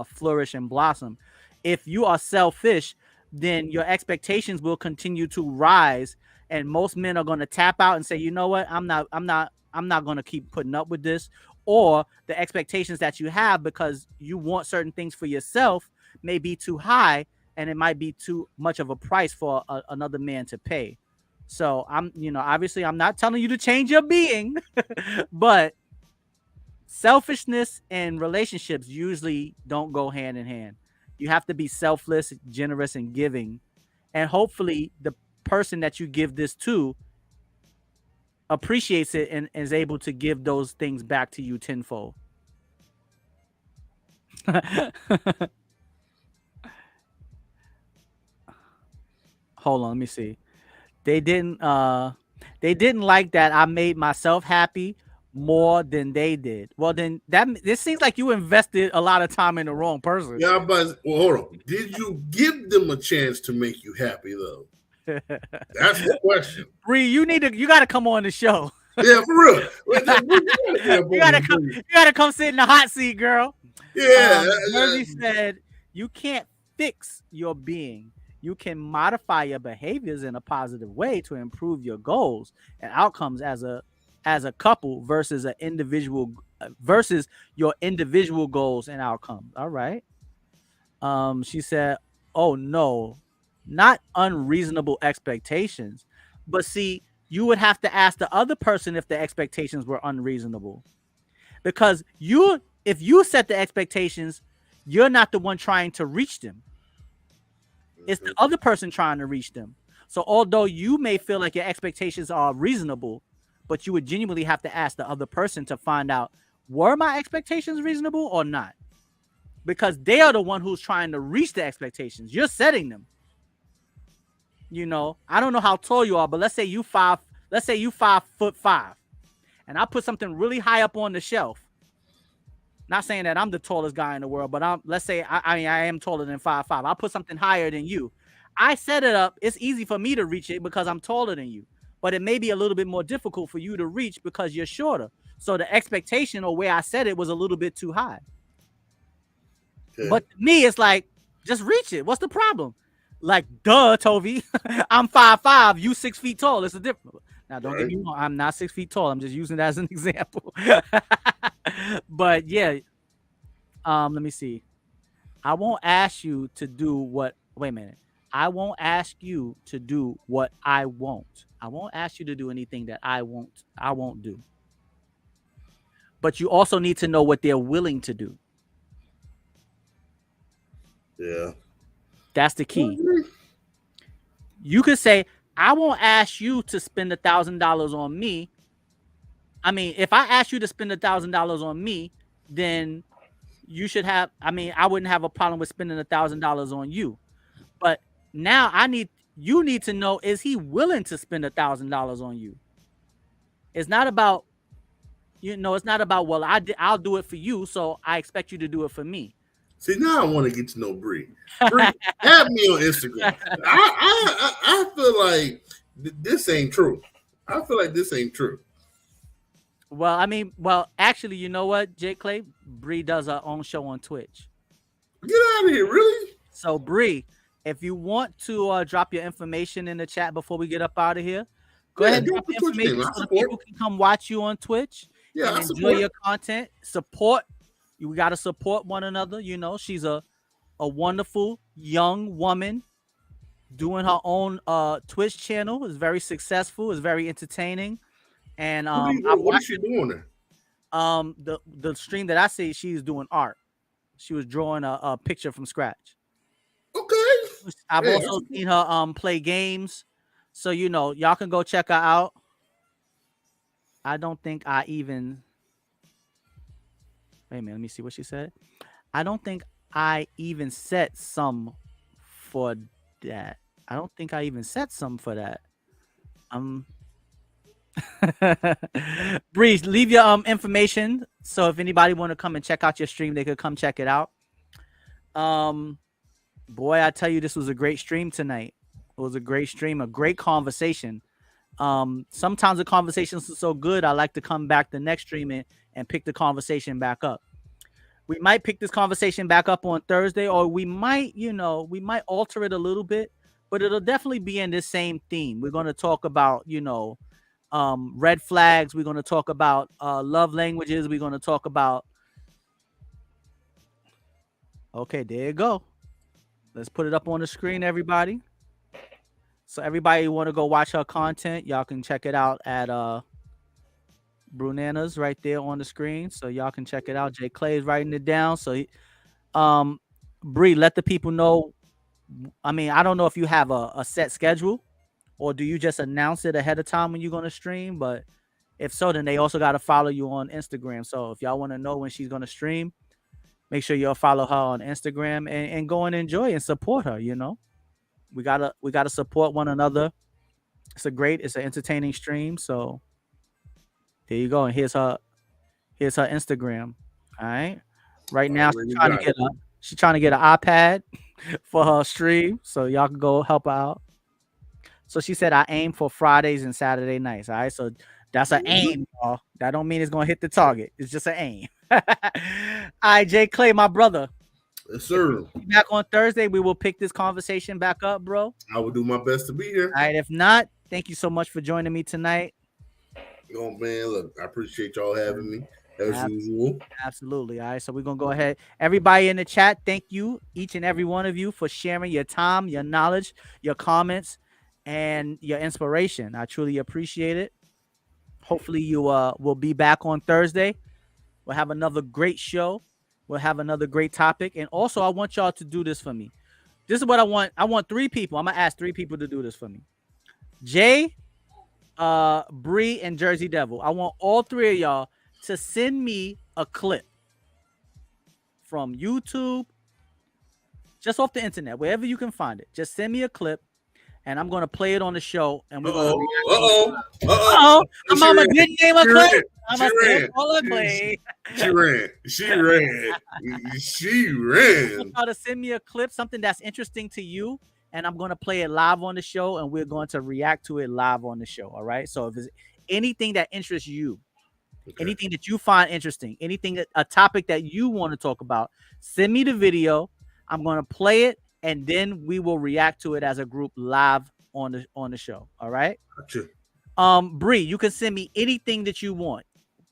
S1: flourish and blossom. If you are selfish, then your expectations will continue to rise, and most men are going to tap out and say, you know what, I'm not going to keep putting up with this. Or the expectations that you have because you want certain things for yourself may be too high, and it might be too much of a price for another man to pay. So obviously I'm not telling you to change your being, but selfishness and relationships usually don't go hand in hand. You have to be selfless, generous, and giving. And hopefully the person that you give this to appreciates it and is able to give those things back to you tenfold. Hold on, let me see. They didn't like that I made myself happy more than they did. Well, then this seems like you invested a lot of time in the wrong person.
S2: Yeah, but hold on. Did you give them a chance to make you happy though? That's the question.
S1: Bree, you got to come on the show.
S2: Yeah, for real.
S1: You gotta come sit in the hot seat, girl.
S2: Yeah.
S1: Jersey said you can't fix your being. You can modify your behaviors in a positive way to improve your goals and outcomes as a couple versus your individual goals and outcomes. All right. She said, oh no, not unreasonable expectations. But see, you would have to ask the other person if the expectations were unreasonable. Because if you set the expectations, You're not the one trying to reach them. It's the other person trying to reach them. So although you may feel like your expectations are reasonable, but you would genuinely have to ask the other person to find out, were my expectations reasonable or not? Because they are the one who's trying to reach the expectations. You're setting them. You know, I don't know how tall you are, but let's say you 5'5", and I put something really high up on the shelf. Not saying that I'm the tallest guy in the world, but let's say I am taller than 5'5". I'll put something higher than you. I set it up. It's easy for me to reach it because I'm taller than you, but it may be a little bit more difficult for you to reach because you're shorter. So the expectation or where I set it was a little bit too high. Okay. But to me, it's like, just reach it. What's the problem? Like, duh, Tovi. I'm 5'5", you 6 feet tall. It's a difference. Now, don't get me wrong. I'm not 6 feet tall. I'm just using that as an example. But yeah, let me see. I won't ask you to do what. Wait a minute. I won't ask you to do what I won't. I won't ask you to do anything that I won't do. But you also need to know what they're willing to do.
S2: Yeah.
S1: That's the key. You could say, I won't ask you to spend $1,000 on me. I mean, if I ask you to spend $1,000 on me, then you should have, I wouldn't have a problem with spending $1,000 on you. But now you need to know, is he willing to spend $1,000 on you? It's not about, it's not about, well, I'll do it for you, so I expect you to do it for me.
S2: See, now I want to get to know Bree. Bree, add me on Instagram. I feel like this ain't true. I feel like this ain't true.
S1: Well, actually, you know what, Jake Clay? Bree does her own show on Twitch.
S2: Get out of here, really?
S1: So, Bree, if you want to drop your information in the chat before we get up out of here, go ahead and drop your information so people can come watch you on Twitch and enjoy your content. We got to support one another. She's a wonderful young woman doing her own Twitch channel. It's very successful. It's very entertaining. And
S2: what is she doing there?
S1: The stream that I see, she's doing art. She was drawing a picture from scratch.
S2: Okay.
S1: I've also seen her play games. So y'all can go check her out. I don't think I even. Wait a minute, let me see what she said. I don't think I even set some for that. Breeze, leave your information. So if anybody want to come and check out your stream, they could come check it out. Boy, I tell you, this was a great stream tonight. It was a great stream, a great conversation. Sometimes the conversations are so good, I like to come back the next stream and pick the conversation back up. We might pick this conversation back up on Thursday, or we might alter it a little bit, but it'll definitely be in this same theme. We're going to talk about, red flags. We're going to talk about love languages. We're going to talk about. Okay, there you go. Let's put it up on the screen, everybody. So everybody who want to go watch her content, y'all can check it out at Brunana's right there on the screen. So y'all can check it out. Jay Clay is writing it down. So Bree, let the people know. I don't know if you have a set schedule, or do you just announce it ahead of time when you're going to stream? But if so, then they also got to follow you on Instagram. So if y'all want to know when she's going to stream, make sure you'll follow her on Instagram and go and enjoy and support her. We gotta support one another. It's an entertaining stream. So there you go. And here's her Instagram. All right. Right now she's trying to get an iPad for her stream. So y'all can go help her out. So she said, I aim for Fridays and Saturday nights. All right. So that's an aim, y'all. That don't mean it's gonna hit the target. It's just an aim. All right, Jay Clay, my brother.
S2: Yes, sir.
S1: Back on Thursday, we will pick this conversation back up, bro.
S2: I will do my best to be here.
S1: All right. If not, thank you so much for joining me tonight.
S2: Oh man, look, I appreciate y'all having me as usual.
S1: Absolutely. All right. So we're gonna go ahead. Everybody in the chat, thank you, each and every one of you, for sharing your time, your knowledge, your comments, and your inspiration. I truly appreciate it. Hopefully you will be back on Thursday. We'll have another great show. We'll have another great topic. And also, I want y'all to do this for me. This is what I want. I want 3 people. I'm gonna ask 3 people to do this for me. Jay, Bree, and Jersey Devil. I want all 3 of y'all to send me a clip from YouTube, just off the internet, wherever you can find it. Just send me a clip, and I'm gonna play it on the show. And we're gonna react. My mama didn't name a clip.
S2: She ran.
S1: I want y'all to send me a clip, something that's interesting to you, and I'm gonna play it live on the show, and we're going to react to it live on the show. All right. So if there's anything that interests you, anything that you find interesting, a topic that you want to talk about, send me the video. I'm gonna play it, and then we will react to it as a group live on the show. All right.
S2: Gotcha.
S1: Bree, you can send me anything that you want.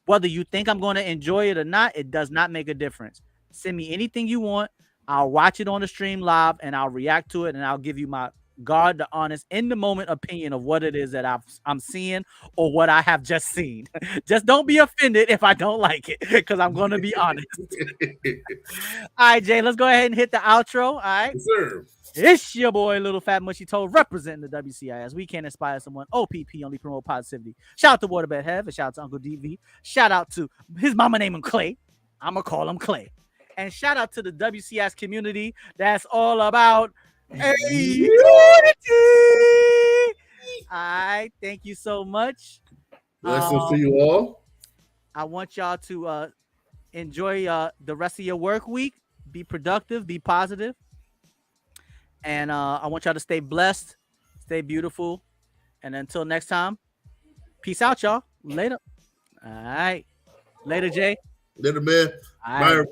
S1: Whether you think I'm going to enjoy it or not, it does not make a difference. Send me anything you want. I'll watch it on the stream live, and I'll react to it, and I'll give you my the honest, in the moment opinion of what it is that I'm seeing or what I have just seen. Just don't be offended if I don't like it, because I'm going to be honest. All right, Jay, let's go ahead and hit the outro. All right.
S2: Yes, sir.
S1: It's your boy, Little Fat Mushy Toad, representing the WCIS. We can inspire someone. OPP, only promote positivity. Shout out to Waterbed Hev, and shout out to Uncle DV. Shout out to his mama named him Clay. I'm going to call him Clay. And shout out to the WCIS community that's all about unity. All right. Thank you so much.
S2: Blessings to you all.
S1: I want y'all to enjoy the rest of your work week. Be productive. Be positive. And I want y'all to stay blessed, stay beautiful. And until next time, peace out, y'all. Later. All right. Later, Jay.
S2: Later, man. Bye, everybody.